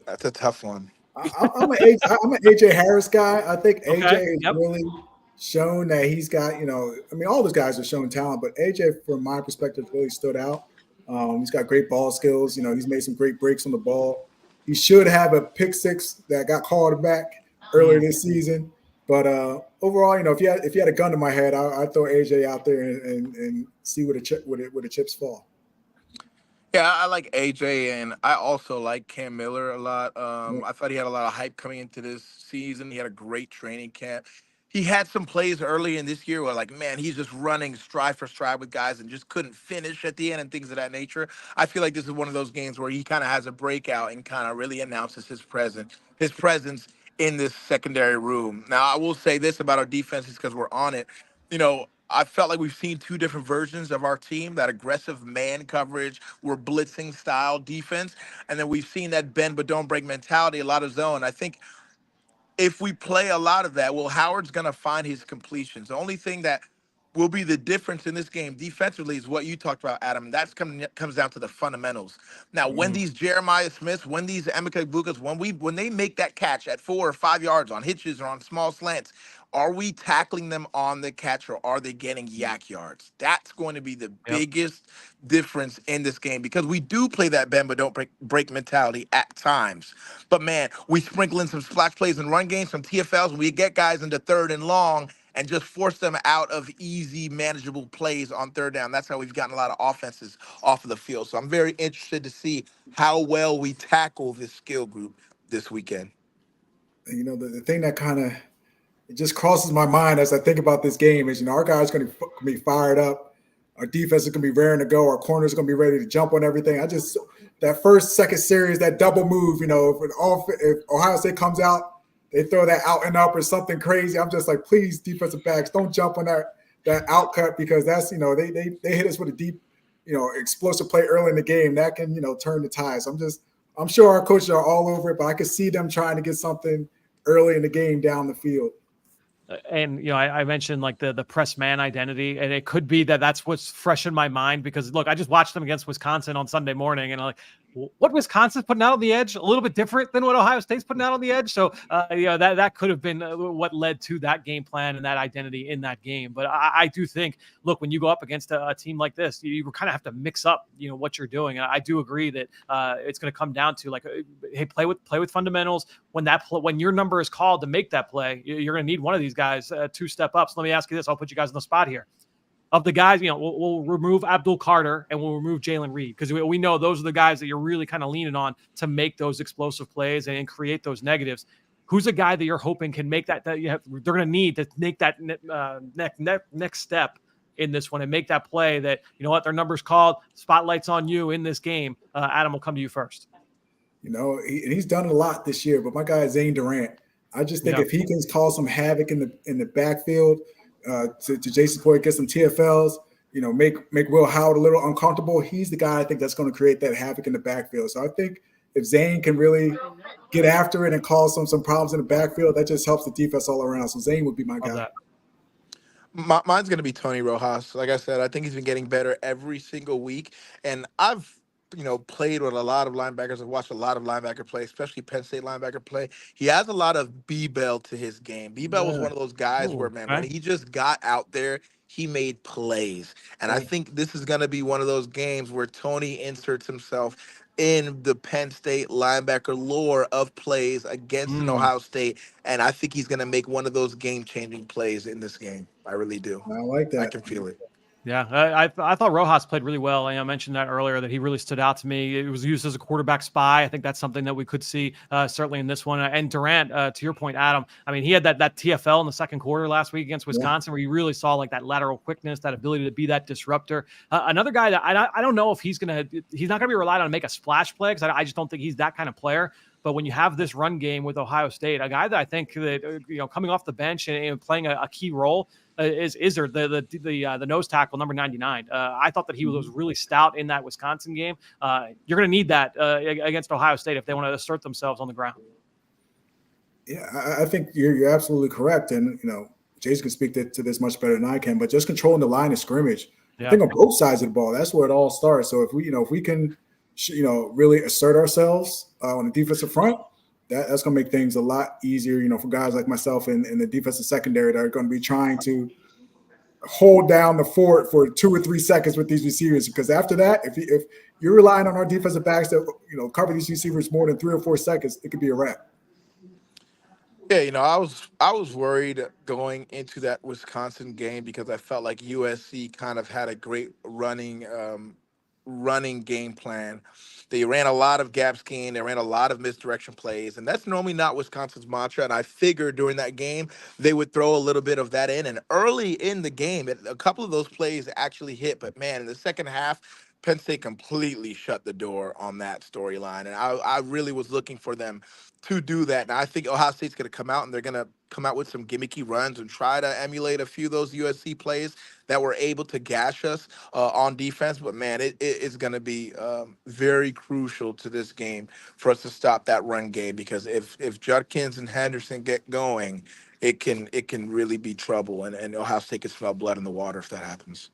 Speaker 4: That's a tough one.
Speaker 2: I'm an AJ Harris guy. I think AJ has really shown that he's got, all those guys have shown talent, but AJ, from my perspective, really stood out. He's got great ball skills. He's made some great breaks on the ball. He should have a pick six that got called back earlier this season. But overall, if you had a gun to my head, I'd throw AJ out there and see where the chips fall.
Speaker 4: Yeah, I like AJ, and I also like Cam Miller a lot. I thought he had a lot of hype coming into this season. He had a great training camp. He had some plays early in this year where, like, man, he's just running stride for stride with guys and just couldn't finish at the end and things of that nature. I feel like this is one of those games where he kind of has a breakout and kind of really announces his presence in this secondary room. Now, I will say this about our defenses because we're on it. I felt like we've seen two different versions of our team, that aggressive man coverage, we're blitzing style defense. And then we've seen that bend but don't break mentality, a lot of zone. I think if we play a lot of that, well, Howard's going to find his completions. The only thing that will be the difference in this game defensively is what you talked about, Adam. That's comes down to the fundamentals. Now, when these Jeremiah Smiths, when these Emeka Egbukas, when they make that catch at 4 or 5 yards on hitches or on small slants, are we tackling them on the catch or are they getting yak yards? That's going to be the biggest difference in this game because we do play that bend but don't break mentality at times. But, man, we sprinkle in some splash plays and run games, some TFLs. We get guys into 3rd and long and just force them out of easy, manageable plays on 3rd down. That's how we've gotten a lot of offenses off of the field. So I'm very interested to see how well we tackle this skill group this weekend.
Speaker 2: The thing that kind of it just crosses my mind as I think about this game is, our guys are going to be fired up. Our defense is going to be raring to go. Our corners are going to be ready to jump on everything. That second series, that double move, if Ohio State comes out, they throw that out and up or something crazy. I'm just like, please, defensive backs, don't jump on that out cut because that's, they hit us with a deep, explosive play early in the game. That can, turn the tide. So I'm sure our coaches are all over it, but I could see them trying to get something early in the game down the field.
Speaker 1: And, I mentioned like the press man identity, and it could be that's what's fresh in my mind because, look, I just watched them against Wisconsin on Sunday morning, and I'm like, what Wisconsin's putting out on the edge, a little bit different than what Ohio State's putting out on the edge. So, that could have been what led to that game plan and that identity in that game. But I do think, look, when you go up against a team like this, you kind of have to mix up, what you're doing. And I do agree that it's going to come down to like, hey, play with fundamentals. When your number is called to make that play, you're going to need one of these guys to step up. So let me ask you this. I'll put you guys on the spot here. Of the guys, we'll remove Abdul Carter and we'll remove Jalen Reed because we know those are the guys that you're really kind of leaning on to make those explosive plays and create those negatives. Who's a guy that you're hoping can make they're going to need to make that next step in this one and make that play that, their number's called, spotlight's on you in this game. Adam, will come to you first.
Speaker 2: He's done a lot this year, but my guy is Zane Durant. I just think if he can cause some havoc in the backfield, to Jason's point, get some TFLs, make Will Howard a little uncomfortable. He's the guy I think that's going to create that havoc in the backfield. So I think if Zane can really get after it and cause some problems in the backfield, that just helps the defense all around. So Zane would be my guy.
Speaker 4: Mine's going to be Tony Rojas. Like I said, I think he's been getting better every single week. And I've played with a lot of linebackers. I've watched a lot of linebacker play, especially Penn State linebacker play. He has a lot of B-Bell to his game. B-Bell was one of those guys where, man, when he just got out there, he made plays. And I think this is going to be one of those games where Tony inserts himself in the Penn State linebacker lore of plays against an Ohio State. And I think he's going to make one of those game-changing plays in this game. I really do.
Speaker 2: I like that.
Speaker 4: I can feel it.
Speaker 1: Yeah, I thought Rojas played really well. I mentioned that earlier that he really stood out to me. It was used as a quarterback spy. I think that's something that we could see certainly in this one. And Durant, to your point, Adam, I mean, he had that TFL in the second quarter last week against Wisconsin where you really saw like that lateral quickness, that ability to be that disruptor. Another guy that I don't know if he's not going to be relied on to make a splash play because I just don't think he's that kind of player. But when you have this run game with Ohio State, a guy that I think that coming off the bench and playing a key role is Izzard, the nose tackle, number 99. I thought that he was really stout in that Wisconsin game. You're going to need that against Ohio State if they want to assert themselves on the ground.
Speaker 2: Yeah, I think you're absolutely correct, and Jason can speak to this much better than I can. But just controlling the line of scrimmage, I think on both sides of the ball, that's where it all starts. So if we can, really assert ourselves on the defensive front, that's going to make things a lot easier. For guys like myself in the defensive secondary that are going to be trying to hold down the fort for 2 or 3 seconds with these receivers. Because after that, if you're relying on our defensive backs to cover these receivers more than 3 or 4 seconds, it could be a wrap.
Speaker 4: Yeah, I was worried going into that Wisconsin game because I felt like USC kind of had a great running game plan. They ran a lot of gap scheme. They ran a lot of misdirection plays, and that's normally not Wisconsin's mantra. And I figured during that game they would throw a little bit of that in. And early in the game, a couple of those plays actually hit. But man, in the second half, Penn State completely shut the door on that storyline. And I really was looking for them to do that. And I think Ohio State's going to come out and they're going to come out with some gimmicky runs and try to emulate a few of those USC plays that were able to gash us on defense. But man, it's going to be very crucial to this game for us to stop that run game, because if Judkins and Henderson get going, it can really be trouble. And Ohio State can smell blood in the water if that happens.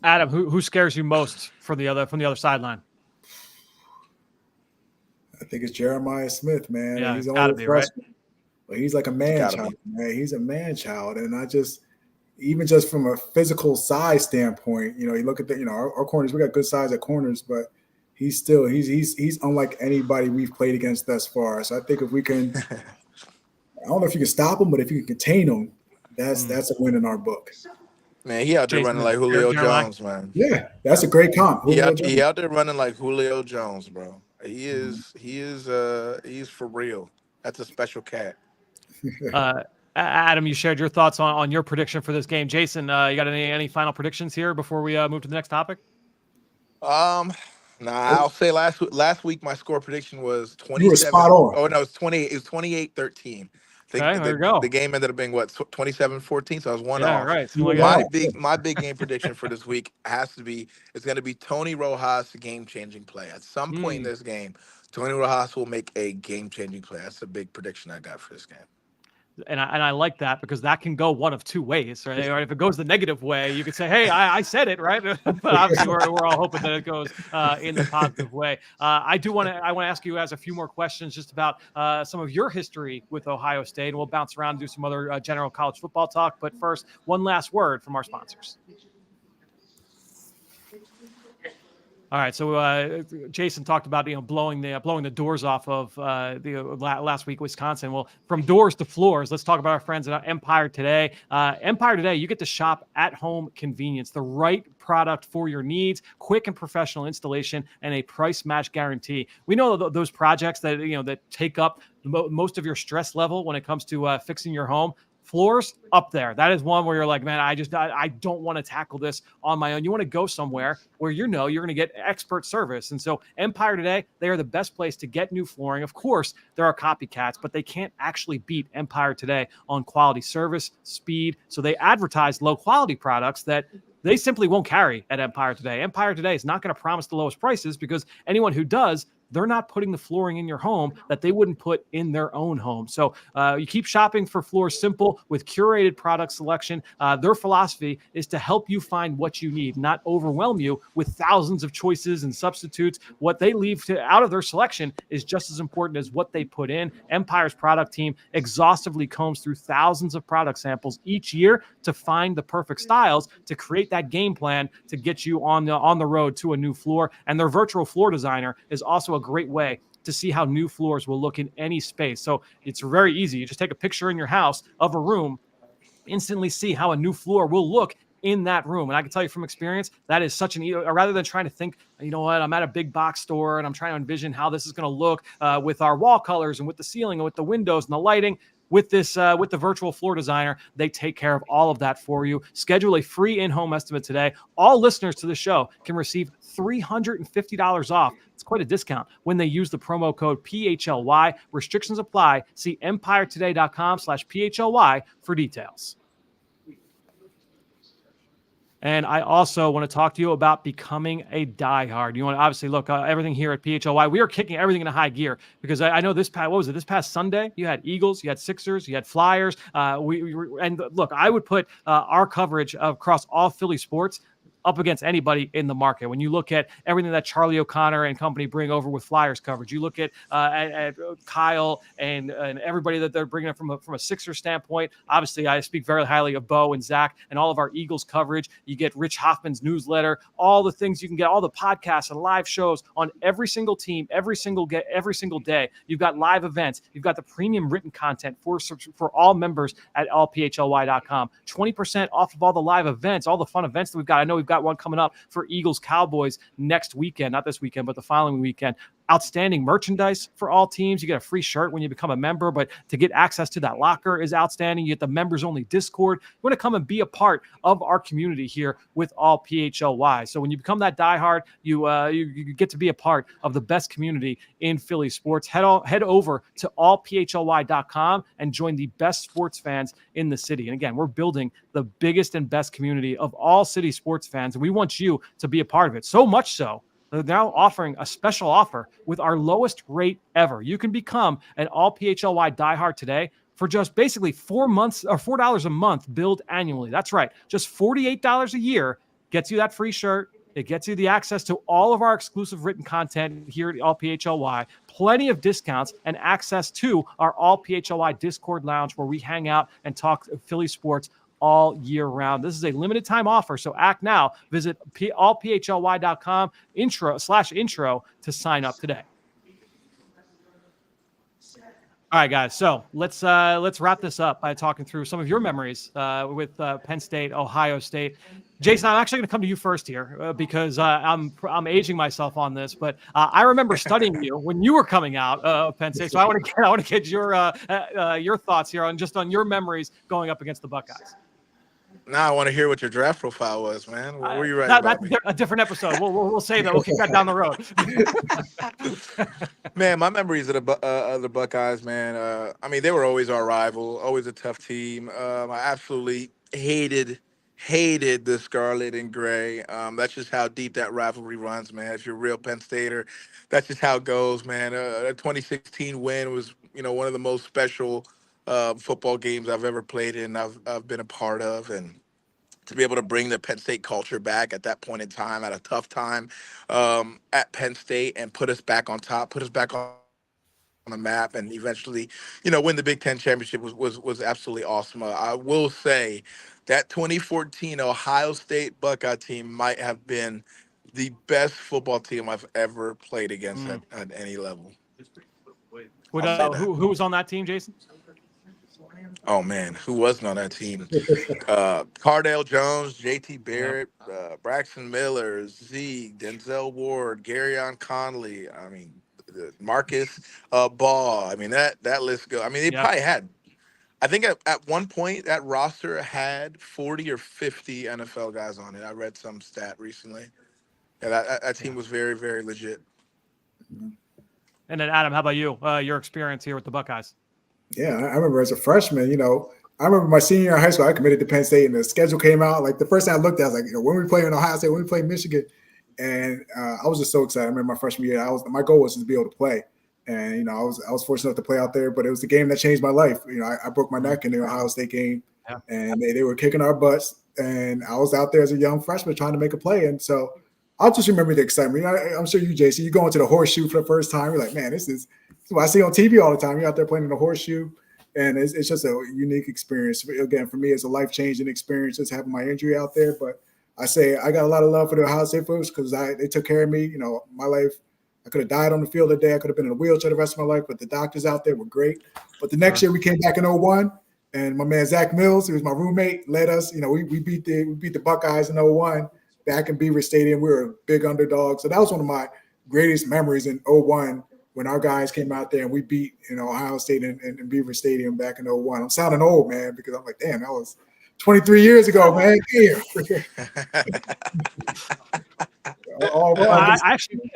Speaker 1: Adam, who scares you most from the other sideline?
Speaker 2: I think it's Jeremiah Smith, man.
Speaker 1: Yeah,
Speaker 2: he's
Speaker 1: gotta be, right?
Speaker 2: But he's like a man child, man. He's a man child, and even just from a physical size standpoint, you look at our corners. We got good size at corners, but he's unlike anybody we've played against thus far. So I think if we can, I don't know if you can stop him, but if you can contain him, that's a win in our book.
Speaker 4: Man, he out there running like Julio Jones, man.
Speaker 2: Yeah, that's a great comp.
Speaker 4: He out there running like Julio Jones, bro. He's for real. That's a special cat.
Speaker 1: Adam, you shared your thoughts on your prediction for this game. Jason, you got any final predictions here before we move to the next topic?
Speaker 4: I'll say last week my score prediction was 27.
Speaker 2: You were spot on.
Speaker 4: Oh no, it's 28. It was 28-13.
Speaker 1: Okay, there you go.
Speaker 4: The game ended up being 27-14, so I was one off.
Speaker 1: Right.
Speaker 4: My big game prediction for this week it's going to be Tony Rojas' game-changing play. At some point in this game, Tony Rojas will make a game-changing play. That's a big prediction I got for this game.
Speaker 1: And I like that, because that can go one of two ways, right? Or if it goes the negative way, you could say, "Hey, I said it," right? But obviously, we're all hoping that it goes in the positive way. I want to ask you guys a few more questions just about some of your history with Ohio State, and we'll bounce around and do some other general college football talk. But first, one last word from our sponsors. All right, so Jason talked about blowing the doors off of last week Wisconsin. Well, from doors to floors, let's talk about our friends at Empire Today. Empire Today, you get to shop at home convenience, the right product for your needs, quick and professional installation, and a price match guarantee. We know those projects that take up most of your stress level when it comes to fixing your home. Floors up there. That is one where you're like, man, I don't want to tackle this on my own. You want to go somewhere where you're going to get expert service. And so Empire Today, they are the best place to get new flooring. Of course, there are copycats, but they can't actually beat Empire Today on quality service, speed. So they advertise low quality products that they simply won't carry at Empire Today. Empire Today is not going to promise the lowest prices, because anyone who does, they're not putting the flooring in your home that they wouldn't put in their own home. So you keep shopping for Floors Simple with curated product selection. Their philosophy is to help you find what you need, not overwhelm you with thousands of choices and substitutes. What they leave out of their selection is just as important as what they put in. Empire's product team exhaustively combs through thousands of product samples each year to find the perfect styles, to create that game plan to get you on the road to a new floor. And their virtual floor designer is also a great way to see how new floors will look in any space. So it's very easy. You just take a picture in your house of a room, instantly see how a new floor will look in that room. And I can tell you from experience, that is such rather than trying to think, I'm at a big box store and I'm trying to envision how this is going to look with our wall colors and with the ceiling and with the windows and the lighting. with the virtual floor designer, they take care of all of that for you. Schedule a free in-home estimate today. All listeners to the show can receive $350 off. It's quite a discount when they use the promo code PHLY. Restrictions apply. See empiretoday.com/PHLY for details. And I also want to talk to you about becoming a diehard. You want to obviously look everything here at PHLY. We are kicking everything into high gear because I know this past Sunday you had Eagles, you had Sixers, you had Flyers. And look, I would put our coverage across all Philly sports up against anybody in the market. When you look at everything that Charlie O'Connor and company bring over with Flyers coverage, you look at Kyle and everybody that they're bringing up from a Sixers standpoint. Obviously, I speak very highly of Bo and Zach and all of our Eagles coverage. You get Rich Hoffman's newsletter, all the things you can get, all the podcasts and live shows on every single team, every single day. You've got live events. You've got the premium written content for all members at allphly.com. 20% off of all the live events, all the fun events that we've got. I know we've got one coming up for Eagles Cowboys next weekend, not this weekend, but the following weekend. Outstanding merchandise for all teams. You get a free shirt when you become a member, but to get access to that locker is outstanding. You get the members only Discord. You want to come and be a part of our community here with all PHLY. So when you become that diehard, you get to be a part of the best community in Philly sports. Head over to allphly.com and join the best sports fans in the city. And again, we're building the biggest and best community of all city sports fans, and we want you to be a part of it. So much so, they're now offering a special offer with our lowest rate ever. You can become an all PHLY diehard today for just basically $4 a month billed annually. That's right. Just $48 a year gets you that free shirt. It gets you the access to all of our exclusive written content here at All PHLY, plenty of discounts, and access to our All PHLY Discord lounge where we hang out and talk Philly sports all year round. This is a limited time offer, so act now. Visit allphly.com intro to sign up today. All right, guys. So let's wrap this up by talking through some of your memories with Penn State, Ohio State. Jason, I'm actually going to come to you first here because I'm aging myself on this. But I remember studying you when you were coming out of Penn State. So I want to get your thoughts here on your memories going up against the Buckeyes.
Speaker 4: Now I want to hear what your draft profile was, man. What were you writing about?
Speaker 1: That's a different episode. We'll save that. We'll kick that down the road.
Speaker 4: Man, my memories of the Buckeyes, man. I mean, they were always our rival, always a tough team. I absolutely hated the Scarlet and Gray. That's just how deep that rivalry runs, man. If you're a real Penn Stater, that's just how it goes, man. A 2016 win was, one of the most special football games I've ever played in. I've been a part of, and to be able to bring the Penn State culture back at that point in time, at a tough time at Penn State, and put us back on top, put us back on the map, and eventually, win the Big Ten championship was absolutely awesome. I will say that 2014 Ohio State Buckeye team might have been the best football team I've ever played against at any level.
Speaker 1: Who was on that team, Jason?
Speaker 4: Oh, man, who wasn't on that team? Cardale Jones, J.T. Barrett, Braxton Miller, Zeke, Denzel Ward, Garyon Conley, I mean, Marcus Ball. I mean, that list goes. I mean, they probably had, I think at one point that roster had 40 or 50 NFL guys on it. I read some stat recently. Yeah, that team was very, very legit.
Speaker 1: And then, Adam, how about you? Your experience here with the Buckeyes?
Speaker 2: Yeah, I remember as a freshman, I remember my senior year in high school, I committed to Penn State, and the schedule came out. Like the first thing I looked at, I was like, when we play in Ohio State, when we play Michigan, and I was just so excited. I remember my freshman year, my goal was to be able to play, and I was fortunate enough to play out there. But it was the game that changed my life. I broke my neck in the Ohio State game, and they were kicking our butts, and I was out there as a young freshman trying to make a play, and so I'll just remember the excitement. I'm sure you, JC, you go into the horseshoe for the first time. You're like, man, this is what I see on TV all the time. You're out there playing in the horseshoe, and it's just a unique experience. Again, for me, it's a life-changing experience just having my injury out there. But I say I got a lot of love for the Ohio State folks because they took care of me. My life, I could have died on the field today. I could have been in a wheelchair the rest of my life, but the doctors out there were great. But the next year we came back in 2001, and my man Zach Mills, who was my roommate, led us. We beat the Buckeyes in 2001 back in Beaver Stadium. We were a big underdog. So that was one of my greatest memories in 2001 when our guys came out there and we beat Ohio State in Beaver Stadium back in '01. I'm sounding old, man, because I'm like, damn, that was 23 years ago, man. Damn.
Speaker 1: Well,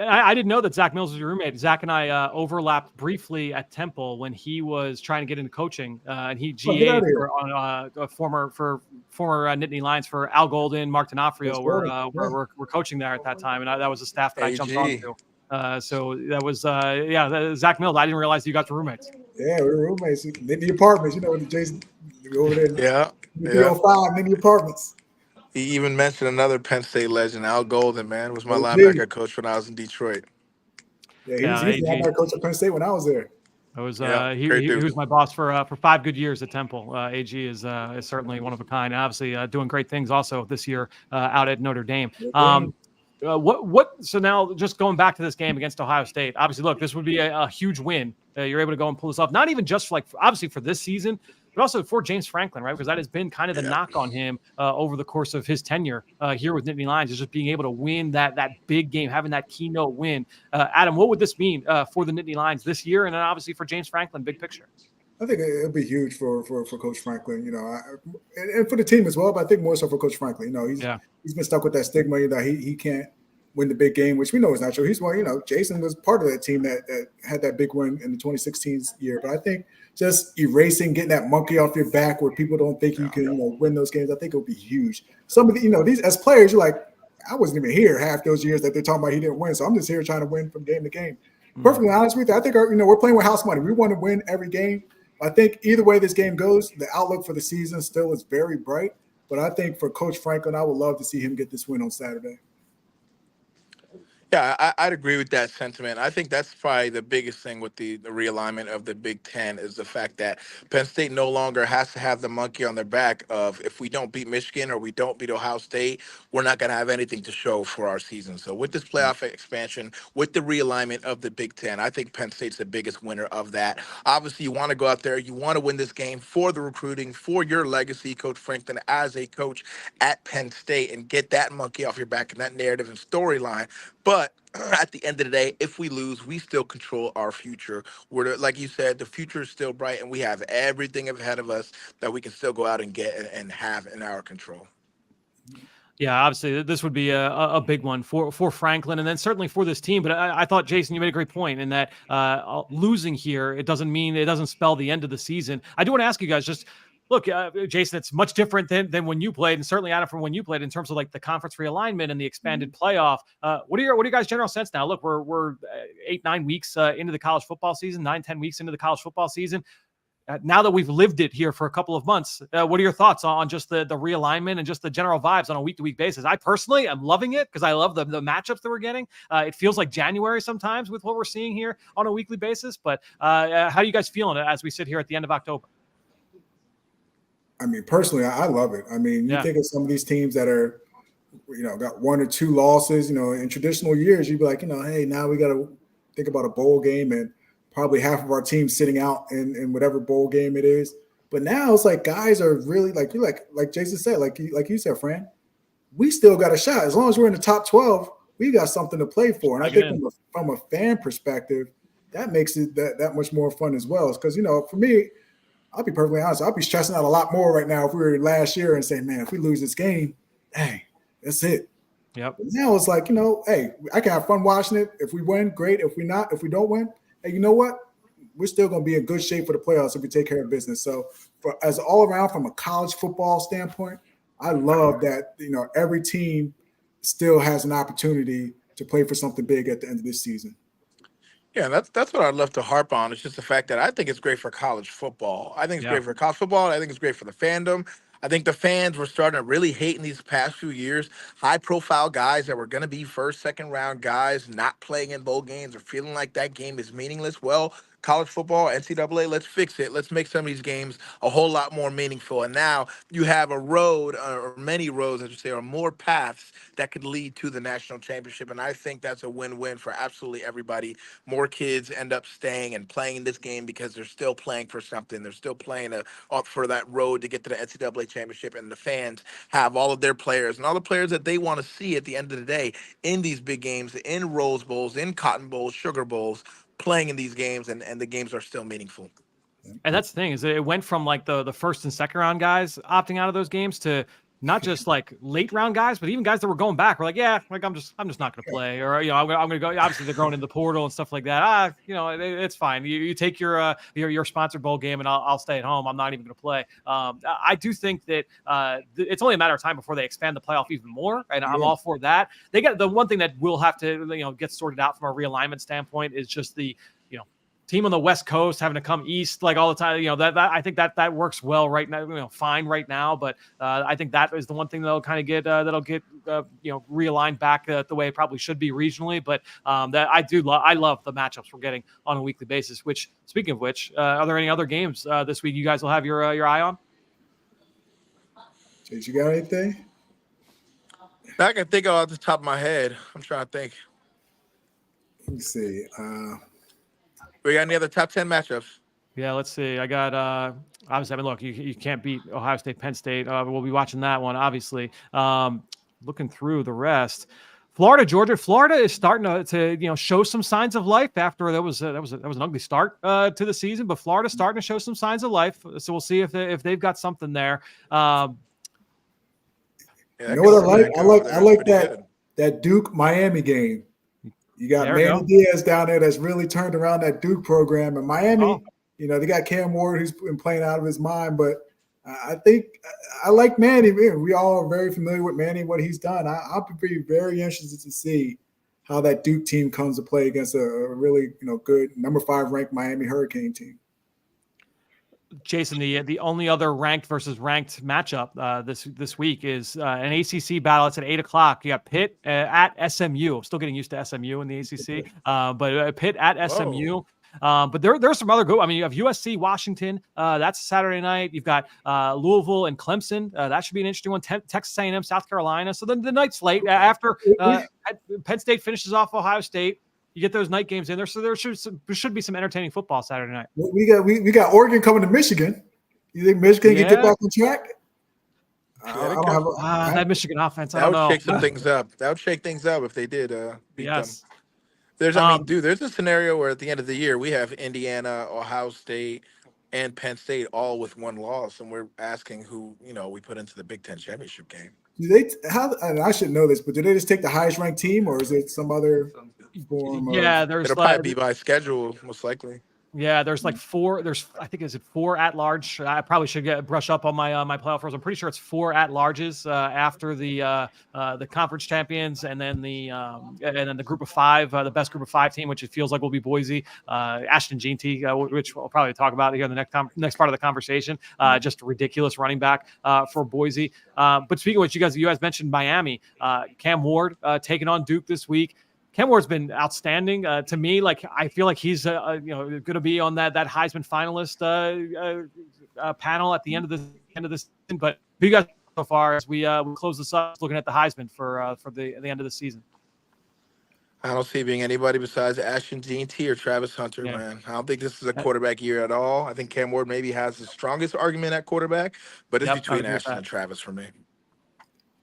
Speaker 1: I didn't know that Zach Mills was your roommate. Zach and I overlapped briefly at Temple when he was trying to get into coaching, and he GA'd for former Nittany Lions for Al Golden, Mark D'Onofrio. We're coaching there at that time, and that was the staff that I jumped onto. So that was Zach Mills. I didn't realize you got the roommates.
Speaker 2: Yeah, we were roommates in the apartments. The Jason over there.
Speaker 4: Yeah.
Speaker 2: 305 in the apartments.
Speaker 4: He even mentioned another Penn State legend, Al Golden, man, was my linebacker coach when I was in Detroit.
Speaker 2: Yeah, he's the linebacker coach at Penn State when I was there.
Speaker 1: It was he was my boss for 5 good years at Temple. AG is certainly one of a kind. Obviously, doing great things also this year out at Notre Dame. So now just going back to this game against Ohio State, obviously, look, this would be a huge win. You're able to go and pull this off, not even just obviously for this season, but also for James Franklin, right? Because that has been kind of the knock on him over the course of his tenure here with Nittany Lions, is just being able to win that big game, having that keynote win. Adam, what would this mean for the Nittany Lions this year, and then obviously for James Franklin, big picture?
Speaker 2: I think it'll be huge for Coach Franklin, and for the team as well. But I think more so for Coach Franklin. He's been stuck with that stigma that he can't win the big game, which we know is not true. He's one. Jason was part of that team that had that big win in the 2016 year. But I think just erasing, getting that monkey off your back where people don't think you can win those games, I think it'll be huge. Some of the these as players, you're like, I wasn't even here half those years that they're talking about he didn't win, so I'm just here trying to win from game to game. Perfectly honest with you, I think we're playing with house money. We want to win every game. I think either way this game goes, the outlook for the season still is very bright. But I think for Coach Franklin, I would love to see him get this win on Saturday.
Speaker 4: Yeah, I'd agree with that sentiment. I think that's probably the biggest thing with the realignment of the Big Ten is the fact that Penn State no longer has to have the monkey on their back of if we don't beat Michigan or we don't beat Ohio State, we're not going to have anything to show for our season. So with this playoff expansion, with the realignment of the Big Ten, I think Penn State's the biggest winner of that. Obviously, you want to go out there, you want to win this game for the recruiting, for your legacy, Coach Franklin, as a coach at Penn State, and get that monkey off your back and that narrative and storyline. But at the end of the day, if we lose, we still control our future. Like you said, the future is still bright, and we have everything ahead of us that we can still go out and get and have in our control.
Speaker 1: Yeah, obviously, this would be a big one for Franklin, and then certainly for this team. But I thought, Jason, you made a great point in that losing here, it doesn't spell the end of the season. I do want to ask you guys just. Look, Jason, it's much different than when you played, and certainly Adam from when you played in terms of like the conference realignment and the expanded playoff. What are your guys' general sense now? Look, we're 8-9 weeks into the college football season, 9-10 weeks into the college football season. Now that we've lived it here for a couple of months, what are your thoughts on just the realignment and just the general vibes on a week-to-week basis? I personally am loving it because I love the matchups that we're getting. It feels like January sometimes with what we're seeing here on a weekly basis. But how are you guys feeling as we sit here at the end of October?
Speaker 2: I mean, personally, I love it. I mean, you think of some of these teams that are, got 1 or 2 losses, in traditional years, you'd be like, hey, now we got to think about a bowl game and probably half of our team sitting out in whatever bowl game it is. But now it's like guys are really like Jason said, like you said, Fran, we still got a shot. As long as we're in the top 12, we got something to play for. And I think from a fan perspective, that makes it that much more fun as well. Because, for me, I'll be perfectly honest. I'll be stressing out a lot more right now if we were last year and saying, man, if we lose this game, hey, that's it.
Speaker 1: Yep.
Speaker 2: But now it's like, hey, I can have fun watching it. If we win, great. If we don't win, hey, you know what? We're still going to be in good shape for the playoffs if we take care of business. So as all around from a college football standpoint, I love that, every team still has an opportunity to play for something big at the end of this season.
Speaker 4: Yeah, that's what I'd love to harp on. It's just the fact that I think it's great for college football. I think it's great for college football. I think it's great for the fandom. I think the fans were starting to really hate in these past few years high-profile guys that were going to be first, second-round guys not playing in bowl games or feeling like that game is meaningless. Well, college football, NCAA, let's fix it. Let's make some of these games a whole lot more meaningful. And now you have a road, or many roads, as you say, or more paths that could lead to the national championship. And I think that's a win-win for absolutely everybody. More kids end up staying and playing this game because they're still playing for something. They're still playing for that road to get to the NCAA championship. And the fans have all of their players and all the players that they want to see at the end of the day in these big games, in Rose Bowls, in Cotton Bowls, Sugar Bowls, playing in these games, and the games are still meaningful.
Speaker 1: And that's the thing, is that it went from like the first and second round guys opting out of those games to not just like late round guys, but even guys that were going back were like, yeah, like I'm just not going to play, or I'm going to go. Obviously, they're going into the portal and stuff like that. It's fine. You take your sponsored bowl game, and I'll stay at home. I'm not even going to play. I do think that it's only a matter of time before they expand the playoff even more, and I'm all for that. They got the one thing that will have to get sorted out from a realignment standpoint is just the team on the West Coast having to come east like all the time. That I think that works well right now, fine right now. But I think that is the one thing that'll kind of get realigned back the way it probably should be regionally. But that I love the matchups we're getting on a weekly basis. Which, speaking of which, are there any other games this week you guys will have your eye on?
Speaker 2: Chase, you got anything?
Speaker 4: I can think off the top of my head. I'm trying to think.
Speaker 2: Let me see.
Speaker 4: We got any other top 10 matchups?
Speaker 1: Yeah, let's see. I got obviously. I mean, look, you can't beat Ohio State, Penn State. We'll be watching that one, obviously. Looking through the rest, Florida, Georgia. Florida is starting to show some signs of life after that was an ugly start to the season, but Florida's starting to show some signs of life. So we'll see if they've got something there.
Speaker 2: You know what I like? I like that Duke Miami game. You got Manny Diaz down there that's really turned around that Duke program. And Miami, they got Cam Ward who's been playing out of his mind. But I think I like Manny. We all are very familiar with Manny, what he's done. I'll be very interested to see how that Duke team comes to play against a really good number 5 ranked Miami Hurricane team.
Speaker 1: Jason, the only other ranked versus ranked matchup this week is an ACC battle. It's at 8:00. You got Pitt at SMU. I'm still getting used to SMU in the ACC, but Pitt at SMU. But there's some other good. I mean, you have USC, Washington. That's Saturday night. You've got Louisville and Clemson. That should be an interesting one. Texas A&M, South Carolina. So then the night's late after Penn State finishes off Ohio State. You get those night games in there, so there should be some entertaining football Saturday night.
Speaker 2: We got Oregon coming to Michigan. You think Michigan can get back on track?
Speaker 1: That Michigan offense.
Speaker 4: That would shake some things up. That would shake things up if they did beat them. There's a scenario where at the end of the year we have Indiana, Ohio State, and Penn State all with one loss, and we're asking who we put into the Big Ten championship game.
Speaker 2: And I should know this, but do they just take the highest ranked team, or is it some other form?
Speaker 1: It'll
Speaker 4: probably be by schedule, most likely.
Speaker 1: Yeah, there's like 4. I think is it 4 at large. I probably should brush up on my my playoff rules. I'm pretty sure it's 4 at larges after the conference champions, and then the group of 5, the best group of 5 team, which it feels like will be Boise, Ashton Jeanty, which we'll probably talk about here in the next part of the conversation. Just a ridiculous running back for Boise. But speaking of which, you guys mentioned Miami. Cam Ward taking on Duke this week. Cam Ward's been outstanding to me. Like, I feel like he's going to be on that Heisman finalist panel at the end of this season. But who you guys so far as we close this up, looking at the Heisman for the end of the season?
Speaker 4: I don't see it being anybody besides Ashton Jeanty or Travis Hunter, man. I don't think this is a quarterback year at all. I think Cam Ward maybe has the strongest argument at quarterback, but it's between Ashton and Travis for me.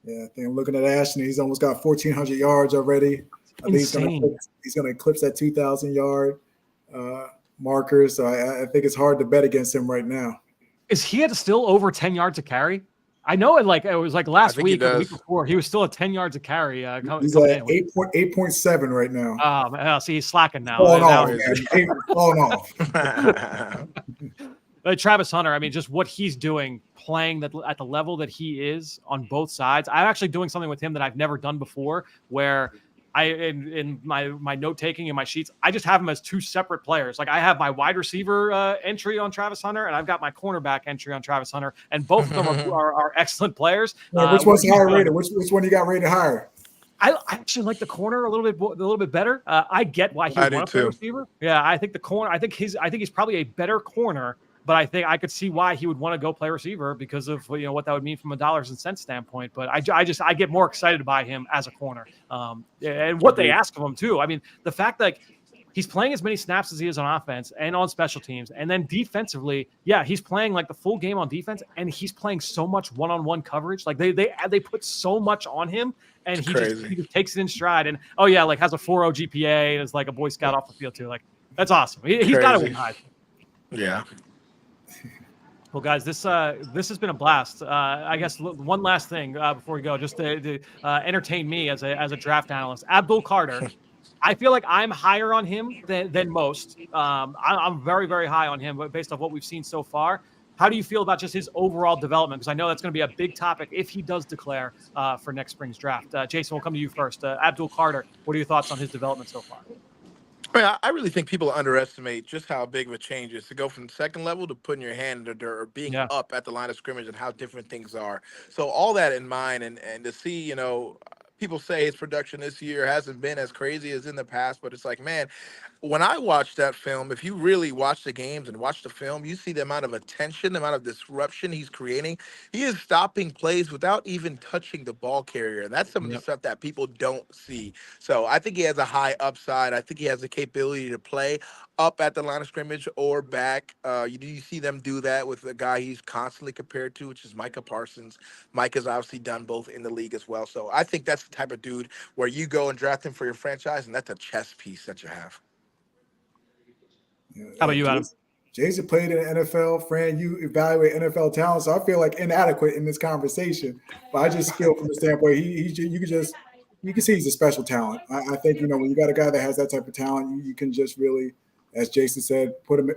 Speaker 2: Yeah, I think I'm looking at Ashton. He's almost got 1,400 yards already. I think he's going to eclipse that 2,000-yard marker. So I think it's hard to bet against him right now.
Speaker 1: Is he still over 10 yards a carry? I know it was like last week or the week before. He was still at 10 yards a carry.
Speaker 2: He's at 8.7 right now.
Speaker 1: Oh, man, see, he's slacking now.
Speaker 2: Falling off.
Speaker 1: Travis Hunter, I mean, just what he's doing, playing at the level that he is on both sides. I'm actually doing something with him that I've never done before, where in my note taking in my sheets, I just have him as 2 separate players. Like, I have my wide receiver entry on Travis Hunter, and I've got my cornerback entry on Travis Hunter, and both of them are excellent players.
Speaker 2: Which one's higher rated? Which one you got rated higher?
Speaker 1: I actually like the corner a little bit better. I get why he wants to play receiver. Yeah, I think the corner. I think he's probably a better corner. But I think I could see why he would want to go play receiver because of what that would mean from a dollars and cents standpoint. But I get more excited by him as a corner, and what they ask of him too. I mean, the fact that he's playing as many snaps as he is on offense and on special teams, and then defensively, he's playing like the full game on defense, and he's playing so much one-on-one coverage. Like they put so much on him, and he just takes it in stride. And like has a 4.0 GPA and is like a Boy Scout off the field too. Like, That's awesome. He's got to win Heisman.
Speaker 4: Yeah.
Speaker 1: Well, guys, this has been a blast. I guess one last thing before we go, just to entertain me as a draft analyst, Abdul Carter. I feel like I'm higher on him than most. I'm very, very high on him, but based off what we've seen so far. How do you feel about just his overall development? Because I know that's going to be a big topic if he does declare for next spring's draft. Jason, we'll come to you first. Abdul Carter, what are your thoughts on his development so far?
Speaker 4: I really think people underestimate just how big of a change it is to go from second level to putting your hand in the dirt or being up at the line of scrimmage and how different things are. So all that in mind, and to see, people say his production this year hasn't been as crazy as in the past, but it's like, man, when I watch that film, if you really watch the games and watch the film, you see the amount of attention, the amount of disruption he's creating. He is stopping plays without even touching the ball carrier. And that's some of the stuff that people don't see. So I think he has a high upside. I think he has the capability to play up at the line of scrimmage or back. You see them do that with a guy he's constantly compared to, which is Micah Parsons. Mike has obviously done both in the league as well. So I think that's the type of dude where you go and draft him for your franchise, and that's a chess piece that you have.
Speaker 1: How about you, Adam?
Speaker 2: Jason played in the NFL. Fran, you evaluate NFL talent, so I feel like inadequate in this conversation. But I just feel from the standpoint, you can see he's a special talent. I think when you got a guy that has that type of talent, you can just really, as Jason said, put him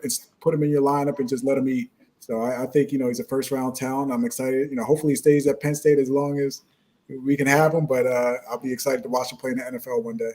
Speaker 2: in your lineup and just let him eat. So I think he's a first round talent. I'm excited. Hopefully he stays at Penn State as long as we can have him. But I'll be excited to watch him play in the NFL one day.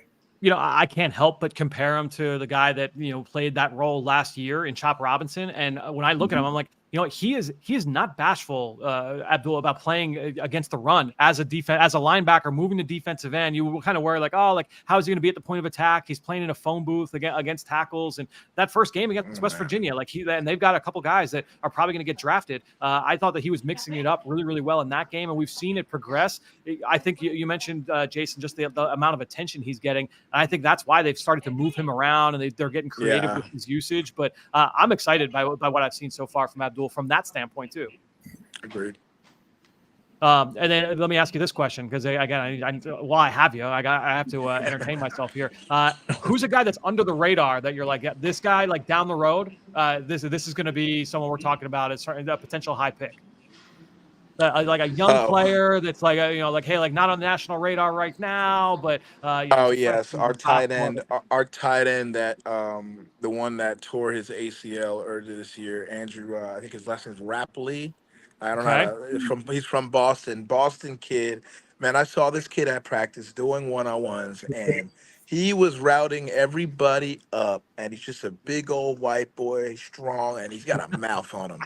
Speaker 1: I can't help but compare him to the guy that, played that role last year in Chop Robinson. And when I look at him, I'm like, he is not bashful, Abdul, about playing against the run as a linebacker, moving to defensive end. You kind of worry how is he going to be at the point of attack? He's playing in a phone booth against tackles. And that first game against West Virginia, and they've got a couple guys that are probably going to get drafted. I thought that he was mixing it up really, really well in that game, and we've seen it progress. I think you mentioned, Jason, just the amount of attention he's getting. And I think that's why they've started to move him around, and they're getting creative with his usage. But I'm excited by what I've seen so far from Abdul from that standpoint too.
Speaker 4: Agreed.
Speaker 1: And then let me ask you this question, because again, while I have you, I have to entertain myself here. Who's a guy that's under the radar that you're like, this guy, down the road, this is going to be someone we're talking about as a potential high pick? Like a young player that's hey, not on the national radar right now, but
Speaker 4: yes, our tight end that the one that tore his ACL earlier this year, Andrew, I think his last name is Rapley. I don't know. He's from Boston kid. Man, I saw this kid at practice doing one-on-ones, and he was routing everybody up, and he's just a big old white boy, strong, and he's got a mouth on him.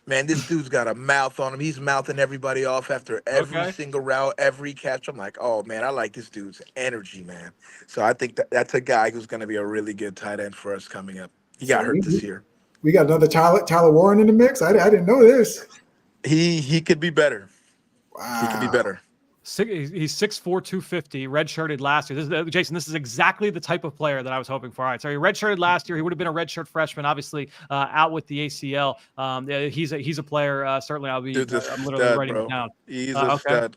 Speaker 4: Man, this dude's got a mouth on him. He's mouthing everybody off after every single route, every catch. I'm like, oh, man, I like this dude's energy, man. So I think that's a guy who's going to be a really good tight end for us coming up. He got hurt this year.
Speaker 2: We got another Tyler Warren in the mix? I didn't know this.
Speaker 4: He could be better.
Speaker 2: Wow.
Speaker 4: He could be better.
Speaker 1: He's 6'4", 250, redshirted last year. Jason, this is exactly the type of player that I was hoping for. All right, so he redshirted last year. He would have been a redshirt freshman, obviously out with the ACL. He's a player. Certainly, I'm literally writing him down.
Speaker 4: He's a stud.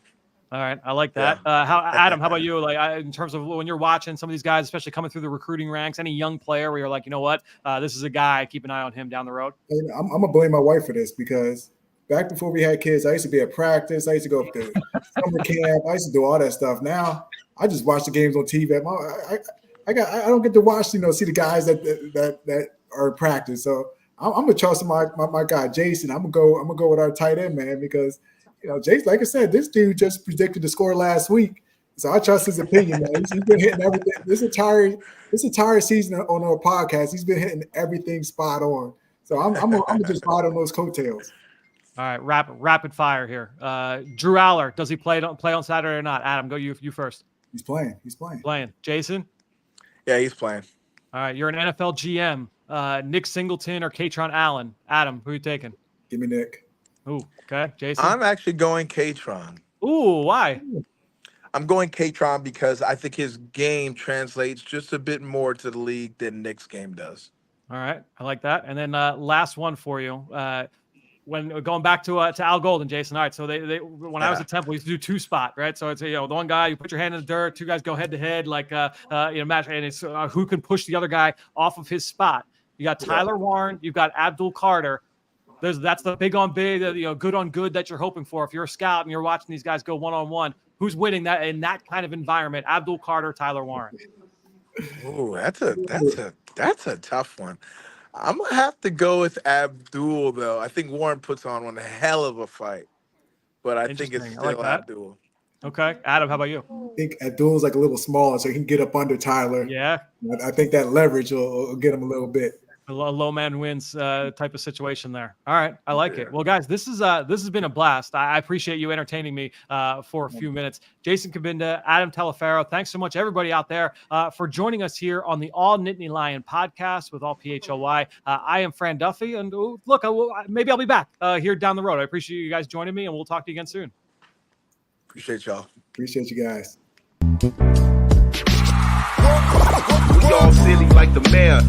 Speaker 1: All right, I like that. Adam, how about you? In terms of when you're watching some of these guys, especially coming through the recruiting ranks, any young player where you're like, this is a guy, keep an eye on him down the road.
Speaker 2: I'm gonna blame my wife for this, because back before we had kids, I used to be at practice. I used to go up to summer camp. I used to do all that stuff. Now I just watch the games on TV. I don't get to watch, see the guys that are in practice. So I'm gonna trust my guy Jason. I'm gonna go with our tight end, man, because Jason, like I said, this dude just predicted the score last week. So I trust his opinion, man. He's been hitting everything. This entire season on our podcast, he's been hitting everything spot on. So I'm gonna just ride on those coattails.
Speaker 1: All right, rapid fire here. Drew Aller, does he play on Saturday or not? Adam, go you first.
Speaker 2: He's playing.
Speaker 1: Jason?
Speaker 4: Yeah, he's playing.
Speaker 1: All right, you're an NFL GM. Nick Singleton or Katron Allen? Adam, who are you taking?
Speaker 2: Give me Nick.
Speaker 1: Ooh, okay. Jason?
Speaker 4: I'm actually going Katron.
Speaker 1: Ooh, why?
Speaker 4: I'm going Katron because I think his game translates just a bit more to the league than Nick's game does.
Speaker 1: All right, I like that. And then last one for you. when going back to Al Golden, Jason. All right, so they when I was at Temple, we used to do 2-spot, right? So it's the one guy, you put your hand in the dirt, 2 guys go head to head, like match, and it's who can push the other guy off of his spot. You got Tyler Warren, you've got Abdul Carter. That's the big on big, good on good that you're hoping for. If you're a scout and you're watching these guys go one-on-one, who's winning that in that kind of environment? Abdul Carter, Tyler Warren.
Speaker 4: Oh, that's a tough one. I'm gonna have to go with Abdul though. I think Warren puts on one hell of a fight, but I think it's still like Abdul.
Speaker 1: Okay, Adam, how about you?
Speaker 2: I think Abdul's like a little smaller, so he can get up under Tyler.
Speaker 1: Yeah,
Speaker 2: I think that leverage will get him a little bit.
Speaker 1: A low man wins type of situation there. All right, I like it. Well, guys, this has been a blast. I appreciate you entertaining me for a few minutes. Jason Cabinda, Adam Taliaferro, thanks so much, everybody out there, for joining us here on the All Nittany Lion podcast with All PHLY. I am Fran Duffy, and look, maybe I'll be back here down the road. I appreciate you guys joining me, and we'll talk to you again soon.
Speaker 4: Appreciate y'all.
Speaker 2: Appreciate you guys.
Speaker 5: We all silly like the mayor.